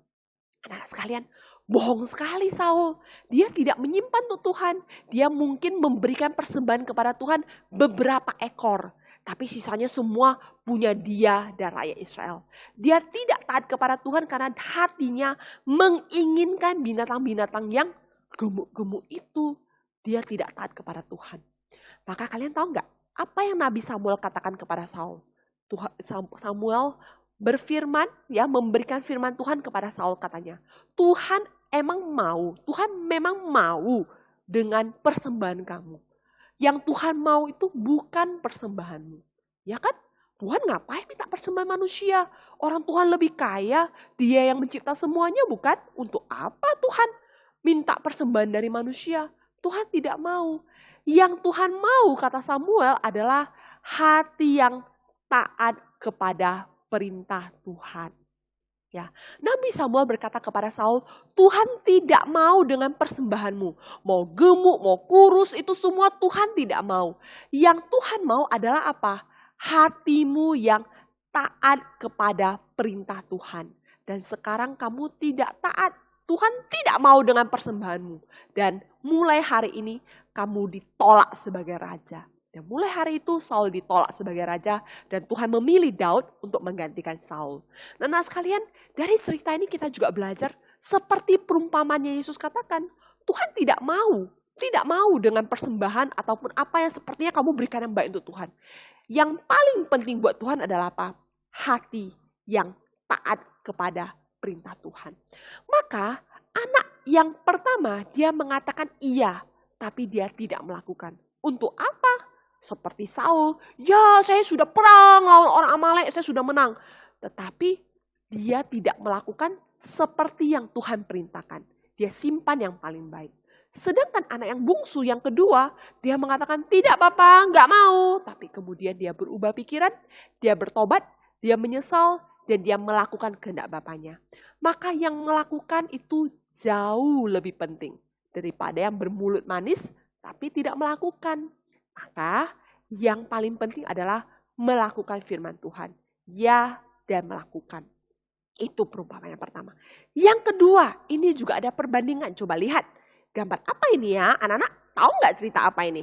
Anak sekalian, bohong sekali Saul. Dia tidak menyimpan untuk Tuhan. Dia mungkin memberikan persembahan kepada Tuhan beberapa ekor. Tapi sisanya semua punya dia dan rakyat Israel. Dia tidak taat kepada Tuhan karena hatinya menginginkan binatang-binatang yang gemuk-gemuk itu. Dia tidak taat kepada Tuhan. Maka kalian tahu nggak apa yang Nabi Samuel katakan kepada Saul? Samuel berfirman, ya, memberikan firman Tuhan kepada Saul, katanya, Tuhan Tuhan memang mau dengan persembahan kamu. Yang Tuhan mau itu bukan persembahanmu. Ya kan? Tuhan ngapain minta persembahan manusia? Orang Tuhan lebih kaya, Dia yang mencipta semuanya, bukan? Untuk apa Tuhan minta persembahan dari manusia? Tuhan tidak mau. Yang Tuhan mau, kata Samuel, adalah hati yang taat kepada perintah Tuhan. Ya, Nabi Samuel berkata kepada Saul, Tuhan tidak mau dengan persembahanmu. Mau gemuk, mau kurus, itu semua Tuhan tidak mau. Yang Tuhan mau adalah apa? Hatimu yang taat kepada perintah Tuhan. Dan sekarang kamu tidak taat. Tuhan tidak mau dengan persembahanmu. Dan mulai hari ini kamu ditolak sebagai raja. Dan mulai hari itu Saul ditolak sebagai raja dan Tuhan memilih Daud untuk menggantikan Saul. Nah sekalian, dari cerita ini kita juga belajar seperti perumpamannya Yesus katakan, Tuhan tidak mau dengan persembahan ataupun apa yang sepertinya kamu berikan yang baik untuk Tuhan. Yang paling penting buat Tuhan adalah apa? Hati yang taat kepada perintah Tuhan. Maka anak yang pertama dia mengatakan iya, tapi dia tidak melakukan. Untuk apa? Seperti Saul, ya saya sudah perang lawan orang Amalek, saya sudah menang. Tetapi dia tidak melakukan seperti yang Tuhan perintahkan. Dia simpan yang paling baik. Sedangkan anak yang bungsu yang kedua, dia mengatakan tidak Bapak, nggak mau. Tapi kemudian dia berubah pikiran, dia bertobat, dia menyesal, dan dia melakukan kehendak Bapaknya. Maka yang melakukan itu jauh lebih penting daripada yang bermulut manis tapi tidak melakukan. Maka yang paling penting adalah melakukan firman Tuhan. Ya dan melakukan. Itu perumpamaan yang pertama. Yang kedua, ini juga ada perbandingan. Coba lihat. Gambar apa ini ya? Anak-anak tahu nggak cerita apa ini?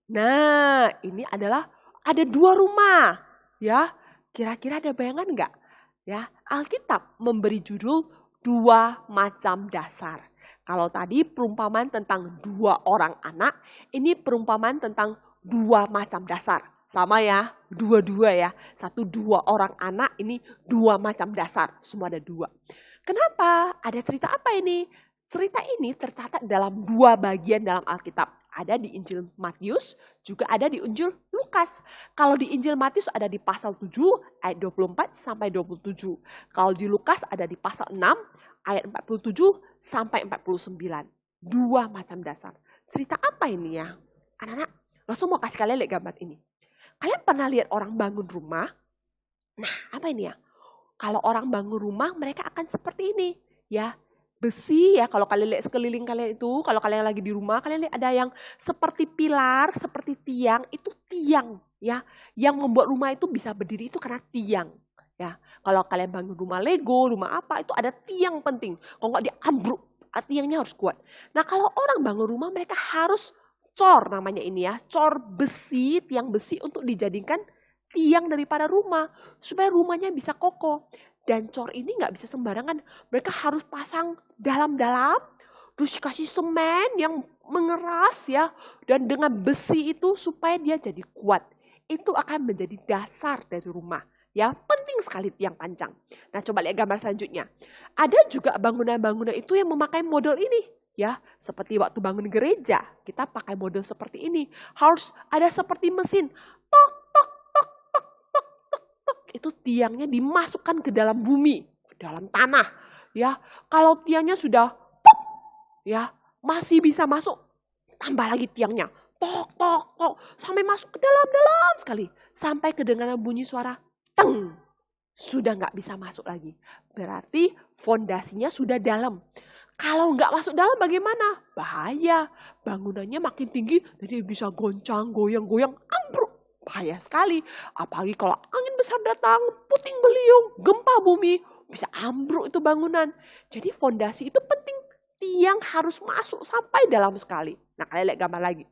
Nah, ini adalah ada dua rumah. Ya, kira-kira ada bayangan nggak? Ya, Alkitab memberi judul dua macam dasar. Kalau tadi perumpamaan tentang dua orang anak, ini perumpamaan tentang dua macam dasar. Sama ya, dua-dua ya. Satu dua orang anak, ini dua macam dasar. Semua ada dua. Kenapa? Ada cerita apa ini? Cerita ini tercatat dalam dua bagian dalam Alkitab. Ada di Injil Matius, juga ada di Injil Lukas. Kalau di Injil Matius ada di pasal 7 ayat 24 sampai 27. Kalau di Lukas ada di pasal 6 ayat 47 sampai 49. Dua macam dasar. Cerita apa ini ya? Anak-anak, langsung mau kasih kalian lihat gambar ini. Kalian pernah lihat orang bangun rumah? Nah, apa ini ya? Kalau orang bangun rumah, mereka akan seperti ini. Ya, besi ya, kalau kalian lihat sekeliling kalian itu, kalau kalian lagi di rumah, kalian lihat ada yang seperti pilar, seperti tiang, itu tiang ya. Yang membuat rumah itu bisa berdiri itu karena tiang. Ya, kalau kalian bangun rumah Lego, rumah apa, itu ada tiang penting. Kalau nggak dia ambruk, tiangnya harus kuat. Nah, kalau orang bangun rumah, mereka harus cor namanya ini ya, cor besi, tiang besi untuk dijadikan tiang daripada rumah supaya rumahnya bisa kokoh. Dan cor ini nggak bisa sembarangan, mereka harus pasang dalam-dalam, terus dikasih semen yang mengeras ya, dan dengan besi itu supaya dia jadi kuat. Itu akan menjadi dasar dari rumah. Ya, penting sekali tiang panjang. Nah, coba lihat gambar selanjutnya. Ada juga bangunan-bangunan itu yang memakai model ini. Ya, seperti waktu bangun gereja, kita pakai model seperti ini. Harus ada seperti mesin. Tok, tok, tok, tok, tok, tok, tok. Itu tiangnya dimasukkan ke dalam bumi, ke dalam tanah. Ya, kalau tiangnya sudah pop, ya, masih bisa masuk. Tambah lagi tiangnya. Tok, tok, tok. Sampai masuk ke dalam-dalam sekali. Sampai kedengaran bunyi suara teng. Sudah nggak bisa masuk lagi. Berarti fondasinya sudah dalam. Kalau nggak masuk dalam bagaimana? Bahaya. Bangunannya makin tinggi, jadi bisa goncang, goyang-goyang, ambruk. Bahaya sekali. Apalagi kalau angin besar datang, puting beliung, gempa bumi, bisa ambruk itu bangunan. Jadi fondasi itu penting. Tiang harus masuk sampai dalam sekali. Nah, kalian lihat gambar lagi.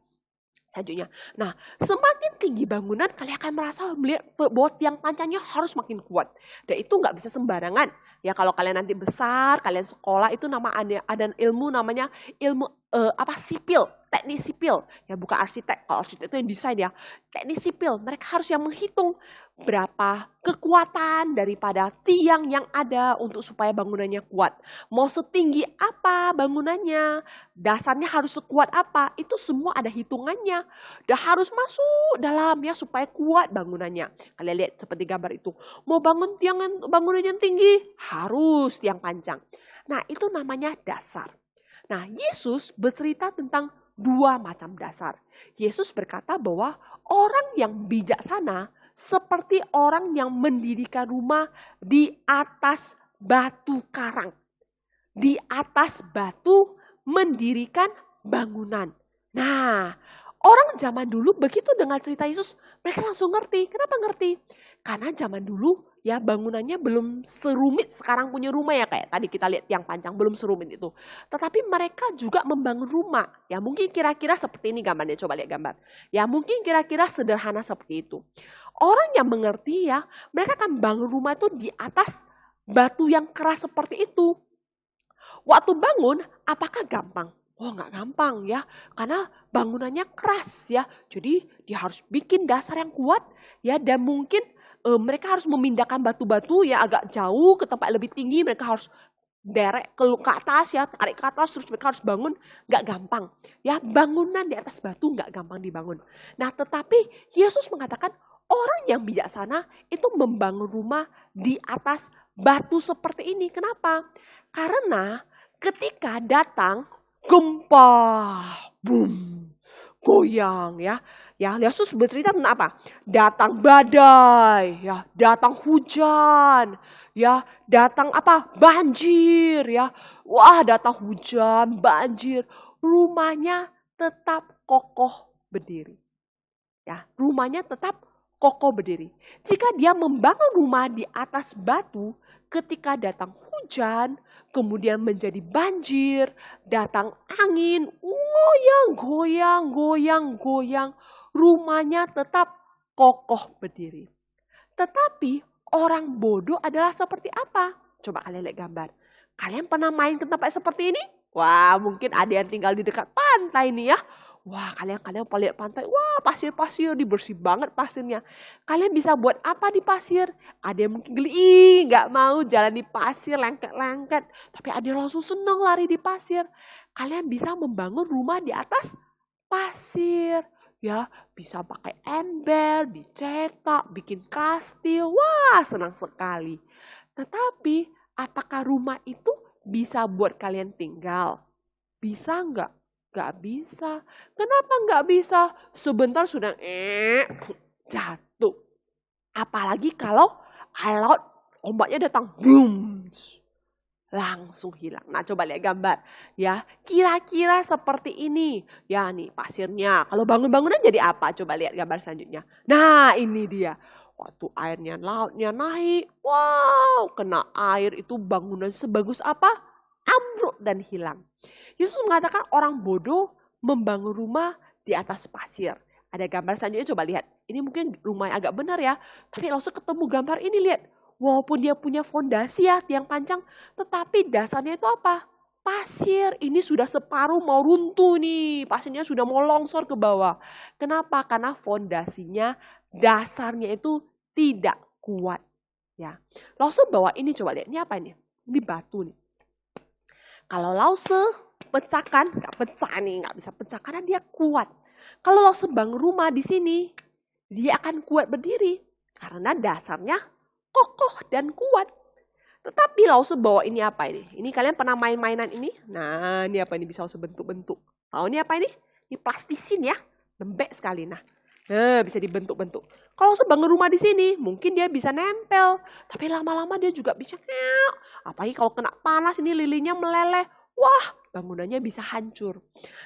Selanjutnya. Nah, semakin tinggi bangunan, kalian akan merasa melihat bahwa tiang pancanya harus makin kuat. Dan itu nggak bisa sembarangan. Ya, kalau kalian nanti besar, kalian sekolah itu ada ilmu namanya ilmu sipil. teknik sipil, ya bukan arsitek. Kalau arsitek itu yang desain ya. Teknik sipil, mereka harus yang menghitung berapa kekuatan daripada tiang yang ada untuk supaya bangunannya kuat. Mau setinggi apa bangunannya, dasarnya harus sekuat apa, itu semua ada hitungannya. Dan harus masuk dalam ya supaya kuat bangunannya. Kalian lihat seperti gambar itu. Mau bangun bangunan yang tinggi, harus tiang panjang. Nah, itu namanya dasar. Nah, Yesus bercerita tentang dua macam dasar. Yesus berkata bahwa orang yang bijaksana seperti orang yang mendirikan rumah di atas batu karang. Di atas batu mendirikan bangunan. Nah, orang zaman dulu begitu dengar cerita Yesus, mereka langsung ngerti. Kenapa ngerti? Karena zaman dulu ya bangunannya belum serumit sekarang punya rumah ya, kayak tadi kita lihat yang panjang belum serumit itu. Tetapi mereka juga membangun rumah. Ya mungkin kira-kira seperti ini gambarnya, coba lihat gambar. Ya mungkin kira-kira sederhana seperti itu. Orang yang mengerti ya, mereka akan bangun rumah itu di atas batu yang keras seperti itu. Waktu bangun, apakah gampang? Oh nggak gampang ya, karena bangunannya keras ya. Jadi dia harus bikin dasar yang kuat ya, dan mungkin mereka harus memindahkan batu-batu ya agak jauh ke tempat lebih tinggi. Mereka harus derek ke atas ya, tarik ke atas terus mereka harus bangun. Nggak gampang ya, bangunan di atas batu nggak gampang dibangun. Nah tetapi Yesus mengatakan orang yang bijaksana itu membangun rumah di atas batu seperti ini. Kenapa? Karena ketika datang gempa, boom, goyang ya. Ya, Yesus bercerita tentang apa? Datang badai, ya, datang hujan, ya, datang apa? Banjir, ya. Wah, datang hujan, banjir, rumahnya tetap kokoh berdiri. Ya, rumahnya tetap kokoh berdiri. Jika dia membangun rumah di atas batu, ketika datang hujan, kemudian menjadi banjir, datang angin, goyang, rumahnya tetap kokoh berdiri. Tetapi orang bodoh adalah seperti apa? Coba kalian lihat gambar. Kalian pernah main ke tempat seperti ini? Wah, mungkin ada yang tinggal di dekat pantai nih ya. Wah, kalian lihat pantai. Wah, pasir-pasir, bersih banget pasirnya. Kalian bisa buat apa di pasir? Ada yang mungkin geli, nggak mau jalan di pasir, lengket-lengket. Tapi ada yang langsung senang lari di pasir. Kalian bisa membangun rumah di atas pasir. Ya, bisa pakai ember, dicetak, bikin kastil. Wah, senang sekali. Tetapi, apakah rumah itu bisa buat kalian tinggal? Bisa nggak? Nggak bisa. Kenapa nggak bisa? Sebentar sudah jatuh. Apalagi kalau air laut ombaknya datang, boom, langsung hilang. Nah, coba lihat gambar. Ya, kira-kira seperti ini. Ya, nih pasirnya. Kalau bangun-bangunan jadi apa? Coba lihat gambar selanjutnya. Nah, ini dia. Waktu airnya, lautnya naik. Wow, kena air itu bangunan sebagus apa? Ambruk dan hilang. Yesus mengatakan orang bodoh membangun rumah di atas pasir. Ada gambar selanjutnya, coba lihat. Ini mungkin rumah yang agak benar ya. Tapi langsung ketemu gambar ini, lihat. Walaupun dia punya fondasi ya, tiang panjang, tetapi dasarnya itu apa? Pasir. Ini sudah separuh mau runtuh nih. Pasirnya sudah mau longsor ke bawah. Kenapa? Karena fondasinya, dasarnya itu tidak kuat. Ya. Lause bawa ini, coba lihat. Ini apa ini? Ini batu nih. Kalau Lause pecahkan, nggak pecah nih, nggak bisa pecah karena dia kuat. Kalau Lause bangun rumah di sini, dia akan kuat berdiri karena dasarnya kokoh dan kuat. Tetapi Lause bawa ini apa ini? Ini kalian pernah main-mainan ini? Nah, ini apa ini bisa Lause bentuk-bentuk. Tahu ini apa ini? Ini plastisin ya, lembek sekali. Nah, bisa dibentuk-bentuk. Kalau Lause bangun rumah di sini, mungkin dia bisa nempel. Tapi lama-lama dia juga bisa apalagi kalau kena panas ini lilinnya meleleh. Wah, bangunannya bisa hancur.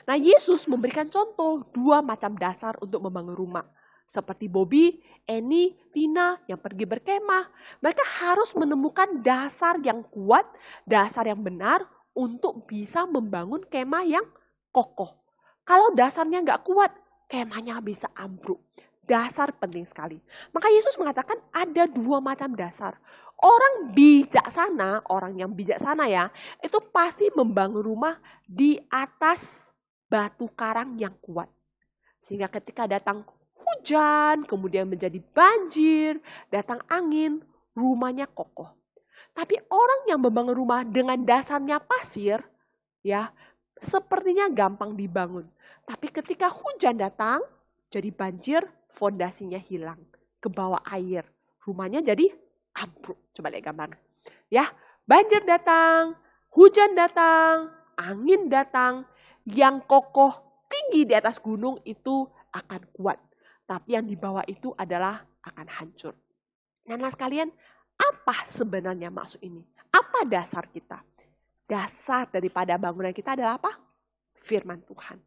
Nah, Yesus memberikan contoh dua macam dasar untuk membangun rumah. Seperti Bobby, Eni, Tina yang pergi berkemah. Mereka harus menemukan dasar yang kuat, dasar yang benar untuk bisa membangun kemah yang kokoh. Kalau dasarnya nggak kuat, kemahnya bisa ambruk. Dasar penting sekali. Maka Yesus mengatakan ada dua macam dasar. Orang bijaksana, orang yang bijaksana ya, itu pasti membangun rumah di atas batu karang yang kuat. Sehingga ketika datang hujan, kemudian menjadi banjir, datang angin, rumahnya kokoh. Tapi orang yang membangun rumah dengan dasarnya pasir, ya, sepertinya gampang dibangun. Tapi ketika hujan datang, jadi banjir, fondasinya hilang, ke bawah air. Rumahnya jadi ambruk. Coba lihat gambar. Ya, banjir datang, hujan datang, angin datang, yang kokoh tinggi di atas gunung itu akan kuat. Tapi yang di bawah itu adalah akan hancur. Nah, sekalian, apa sebenarnya maksud ini? Apa dasar kita? Dasar daripada bangunan kita adalah apa? Firman Tuhan.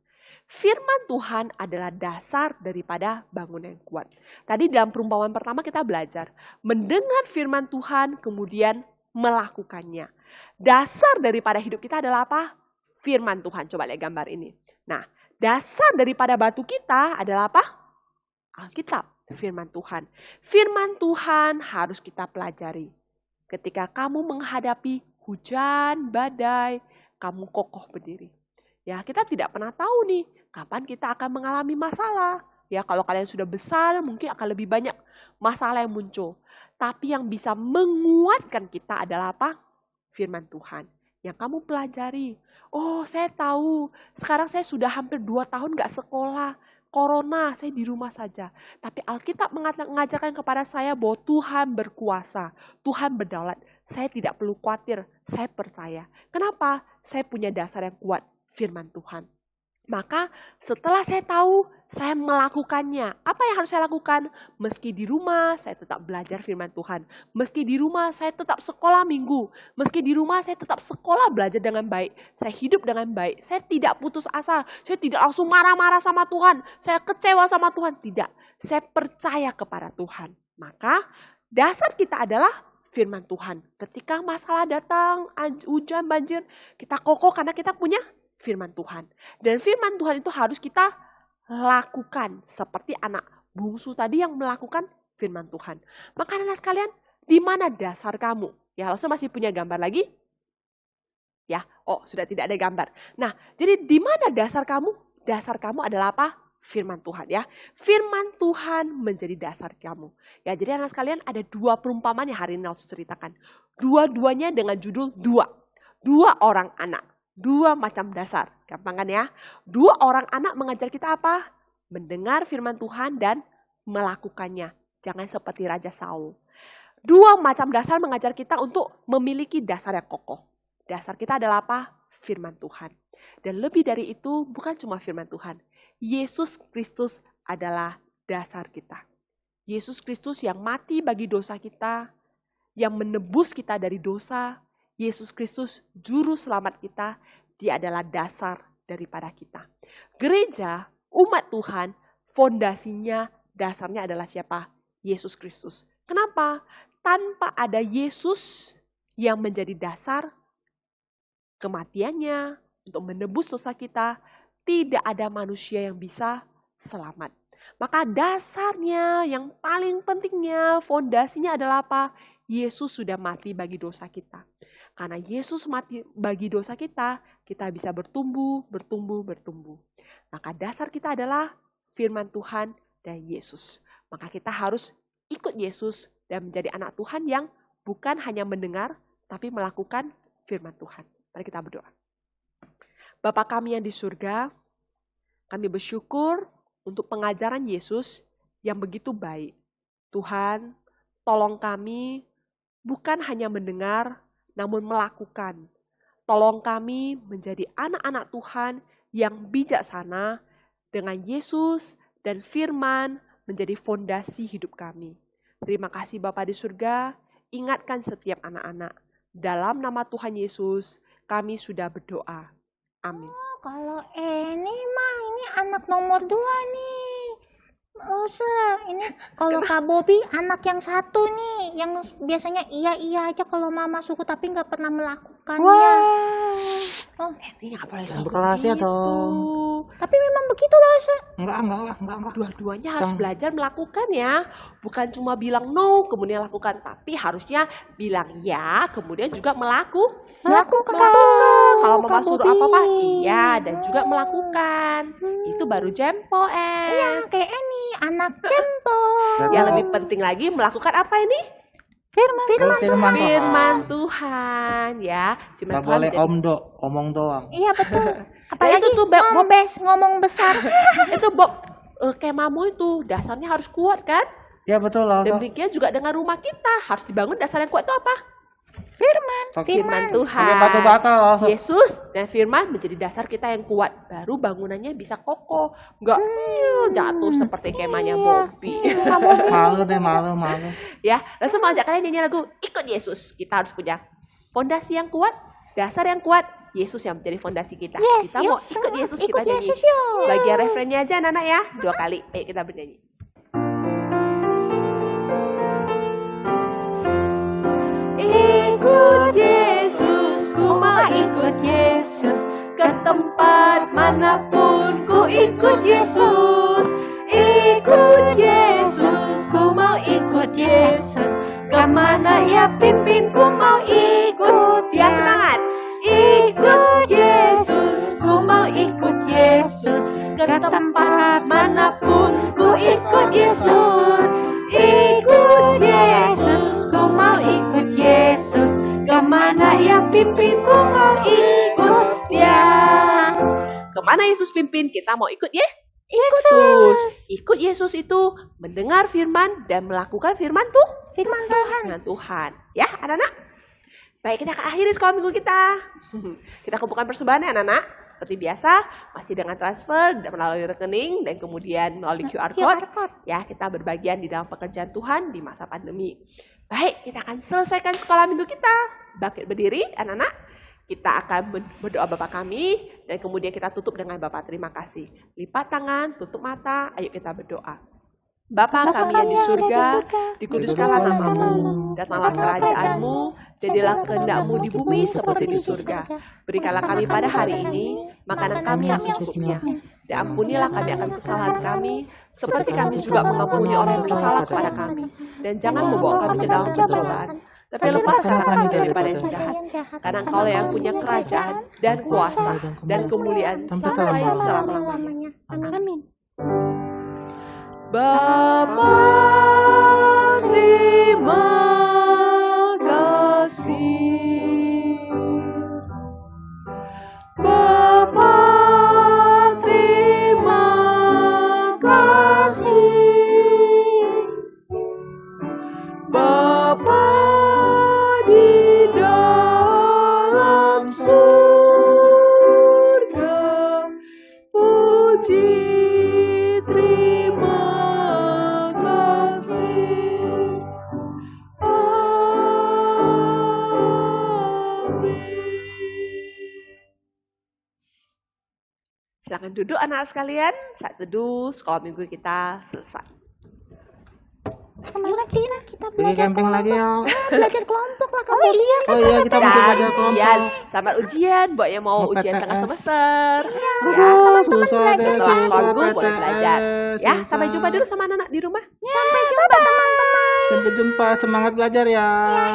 Firman Tuhan adalah dasar daripada bangunan yang kuat. Tadi dalam perumpamaan pertama kita belajar mendengar firman Tuhan kemudian melakukannya. Dasar daripada hidup kita adalah apa? Firman Tuhan. Coba lihat gambar ini. Nah, dasar daripada batu kita adalah apa? Alkitab, firman Tuhan. Firman Tuhan harus kita pelajari. Ketika kamu menghadapi hujan, badai, kamu kokoh berdiri. Ya, kita tidak pernah tahu nih kapan kita akan mengalami masalah. Ya, kalau kalian sudah besar mungkin akan lebih banyak masalah yang muncul. Tapi yang bisa menguatkan kita adalah apa? Firman Tuhan. Yang kamu pelajari. Oh, saya tahu. Sekarang saya sudah hampir 2 tahun gak sekolah. Corona, saya di rumah saja. Tapi Alkitab mengajarkan kepada saya bahwa Tuhan berkuasa. Tuhan berdaulat. Saya tidak perlu khawatir. Saya percaya. Kenapa? Saya punya dasar yang kuat. Firman Tuhan. Maka setelah saya tahu, saya melakukannya. Apa yang harus saya lakukan? Meski di rumah, saya tetap belajar firman Tuhan. Meski di rumah, saya tetap sekolah minggu. Meski di rumah, saya tetap sekolah belajar dengan baik. Saya hidup dengan baik. Saya tidak putus asa. Saya tidak langsung marah-marah sama Tuhan. Saya kecewa sama Tuhan. Tidak. Saya percaya kepada Tuhan. Maka dasar kita adalah firman Tuhan. Ketika masalah datang, hujan, banjir, kita kokoh karena kita punya firman Tuhan. Dan firman Tuhan itu harus kita lakukan. Seperti anak bungsu tadi yang melakukan firman Tuhan. Maka anak sekalian, di mana dasar kamu? Ya, langsung masih punya gambar lagi? Ya, oh sudah tidak ada gambar. Nah, jadi di mana dasar kamu? Dasar kamu adalah apa? Firman Tuhan ya. Firman Tuhan menjadi dasar kamu. Ya, jadi anak sekalian ada 2 perumpamaan yang hari ini harus ceritakan. Dua-duanya dengan judul 2 orang anak. 2 macam dasar, gampang kan ya? 2 orang anak mengajar kita apa? Mendengar firman Tuhan dan melakukannya. Jangan seperti Raja Saul. 2 macam dasar mengajar kita untuk memiliki dasar yang kokoh. Dasar kita adalah apa? Firman Tuhan. Dan lebih dari itu bukan cuma firman Tuhan. Yesus Kristus adalah dasar kita. Yesus Kristus yang mati bagi dosa kita, yang menebus kita dari dosa. Yesus Kristus juru selamat kita, dia adalah dasar daripada kita. Gereja, umat Tuhan, fondasinya, dasarnya adalah siapa? Yesus Kristus. Kenapa? Tanpa ada Yesus yang menjadi dasar kematiannya untuk menebus dosa kita, tidak ada manusia yang bisa selamat. Maka dasarnya yang paling pentingnya, fondasinya adalah apa? Yesus sudah mati bagi dosa kita. Karena Yesus mati bagi dosa kita, kita bisa bertumbuh. Maka dasar kita adalah firman Tuhan dan Yesus. Maka kita harus ikut Yesus dan menjadi anak Tuhan yang bukan hanya mendengar, tapi melakukan firman Tuhan. Mari kita berdoa. Bapa kami yang di surga, kami bersyukur untuk pengajaran Yesus yang begitu baik. Tuhan, tolong kami bukan hanya mendengar, namun melakukan. Tolong kami menjadi anak-anak Tuhan yang bijaksana dengan Yesus dan firman menjadi fondasi hidup kami. Terima kasih Bapa di surga, ingatkan setiap anak-anak. Dalam nama Tuhan Yesus, kami sudah berdoa. Amin. Kalau ini anak nomor 2 nih. Usah, ini kalau Kak Bobby anak yang satu nih, yang biasanya iya aja kalau mama suku tapi nggak pernah melakukannya. Wah. Oh. Ini nggak boleh Jangan sok berkelas ya begitu. dong. Tapi memang begitu loh, Enggak. Dua-duanya harus Jangan. belajar melakukan ya. Bukan cuma bilang no, kemudian lakukan. Tapi harusnya bilang ya, kemudian juga Melakukan. Kalau mama Kak suruh Bobi. apa-apa, iya. Dan juga melakukan. Itu baru jempo, Iya, kayak ini anak jempol. Yang lebih penting lagi, melakukan apa ini? Firman Firman Tuhan ya. Firman Nggak Tuhan boleh menjadi- omong doang. Iya betul. Apalagi itu tuh, Bob. ngomong besar. itu Bob, kemahmu itu dasarnya harus kuat kan? Ya betul loh. Demikian juga dengan rumah kita harus dibangun dasar yang kuat itu apa? Firman Tuhan. Pakai batu bata loh. Yesus dan firman menjadi dasar kita yang kuat. Baru bangunannya bisa kokoh. Enggak jatuh seperti kemahnya Bobby. Malu. Ya, langsung mau ajak kalian nyanyi lagu Ikut Yesus. Kita harus punya fondasi yang kuat, dasar yang kuat. Yesus yang menjadi fondasi kita. Yes, Kita mau yes. ikut Yesus, Ikut kita nyanyi. Yesus yuk. Bagian refrennya aja anak-anak ya. 2 kali. Ayo kita bernyanyi. Ikut Yesus, ku mau ikut Yesus. Ke tempat manapun ku ikut Yesus. Ikut Yesus, ku mau ikut Yesus. Kemana ia pimpin ku mau ikut dia. Semangat. Ikut Yesus, ku mau ikut Yesus. Ke tempat manapun ku ikut Yesus. Ikut Yesus, ku mau ikut Yesus. Kemana ia pimpin ku mau ikut dia. Kemana Yesus pimpin kita mau ikut ya? Yesus. Ikut Yesus itu mendengar firman dan melakukan firman Firman Tuhan. Tuhan. Ya anak-anak. Baik, kita akan akhiri sekolah minggu kita. Kita kumpulkan persembahan ya anak-anak. Seperti biasa, masih dengan transfer melalui rekening dan kemudian melalui QR code. Ya, kita berbagian di dalam pekerjaan Tuhan di masa pandemi. Baik, kita akan selesaikan sekolah minggu kita. Bangkit berdiri anak-anak. Kita akan berdoa Bapa kami dan kemudian kita tutup dengan Bapa terima kasih. Lipat tangan, tutup mata, ayo kita berdoa. Bapa kami yang di surga, dikuduskanlah namamu, datanglah kerajaanmu, jadilah kehendak-mu di bumi seperti di surga. Berikanlah kami pada hari ini makanan kami yang secukupnya. Dan ampunilah kami akan kesalahan kami, seperti kami juga mengampuni orang yang bersalah kepada kami. Dan jangan membawa kami ke dalam pencobaan, tapi lepaskanlah kami daripada yang jahat. Karena Engkau yang punya kerajaan dan kuasa dan kemuliaan sampai selama-lamanya. Amin. Bapa, terima kasih. Bapa, terima kasih. Bapa di dalam surga, puji terima kasih. Amin. Silakan duduk anak sekalian. Saat teduh sekolah minggu kita selesai. Kemana kita Pergi camping lagi ya. belajar kelompok lah Kak Bobi. Oh iya, kita masih belajar ujian, kelompok. selamat ujian buat yang mau Mau ujian PTS. tengah semester. Ya, Teman-teman setelah sekolah minggu boleh belajar. Ya, sampai jumpa dulu sama anak-anak di rumah. Sampai jumpa teman-teman. Sampai jumpa, semangat belajar ya.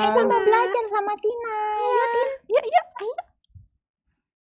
Esta mau belajar sama Tina. Ya Tina.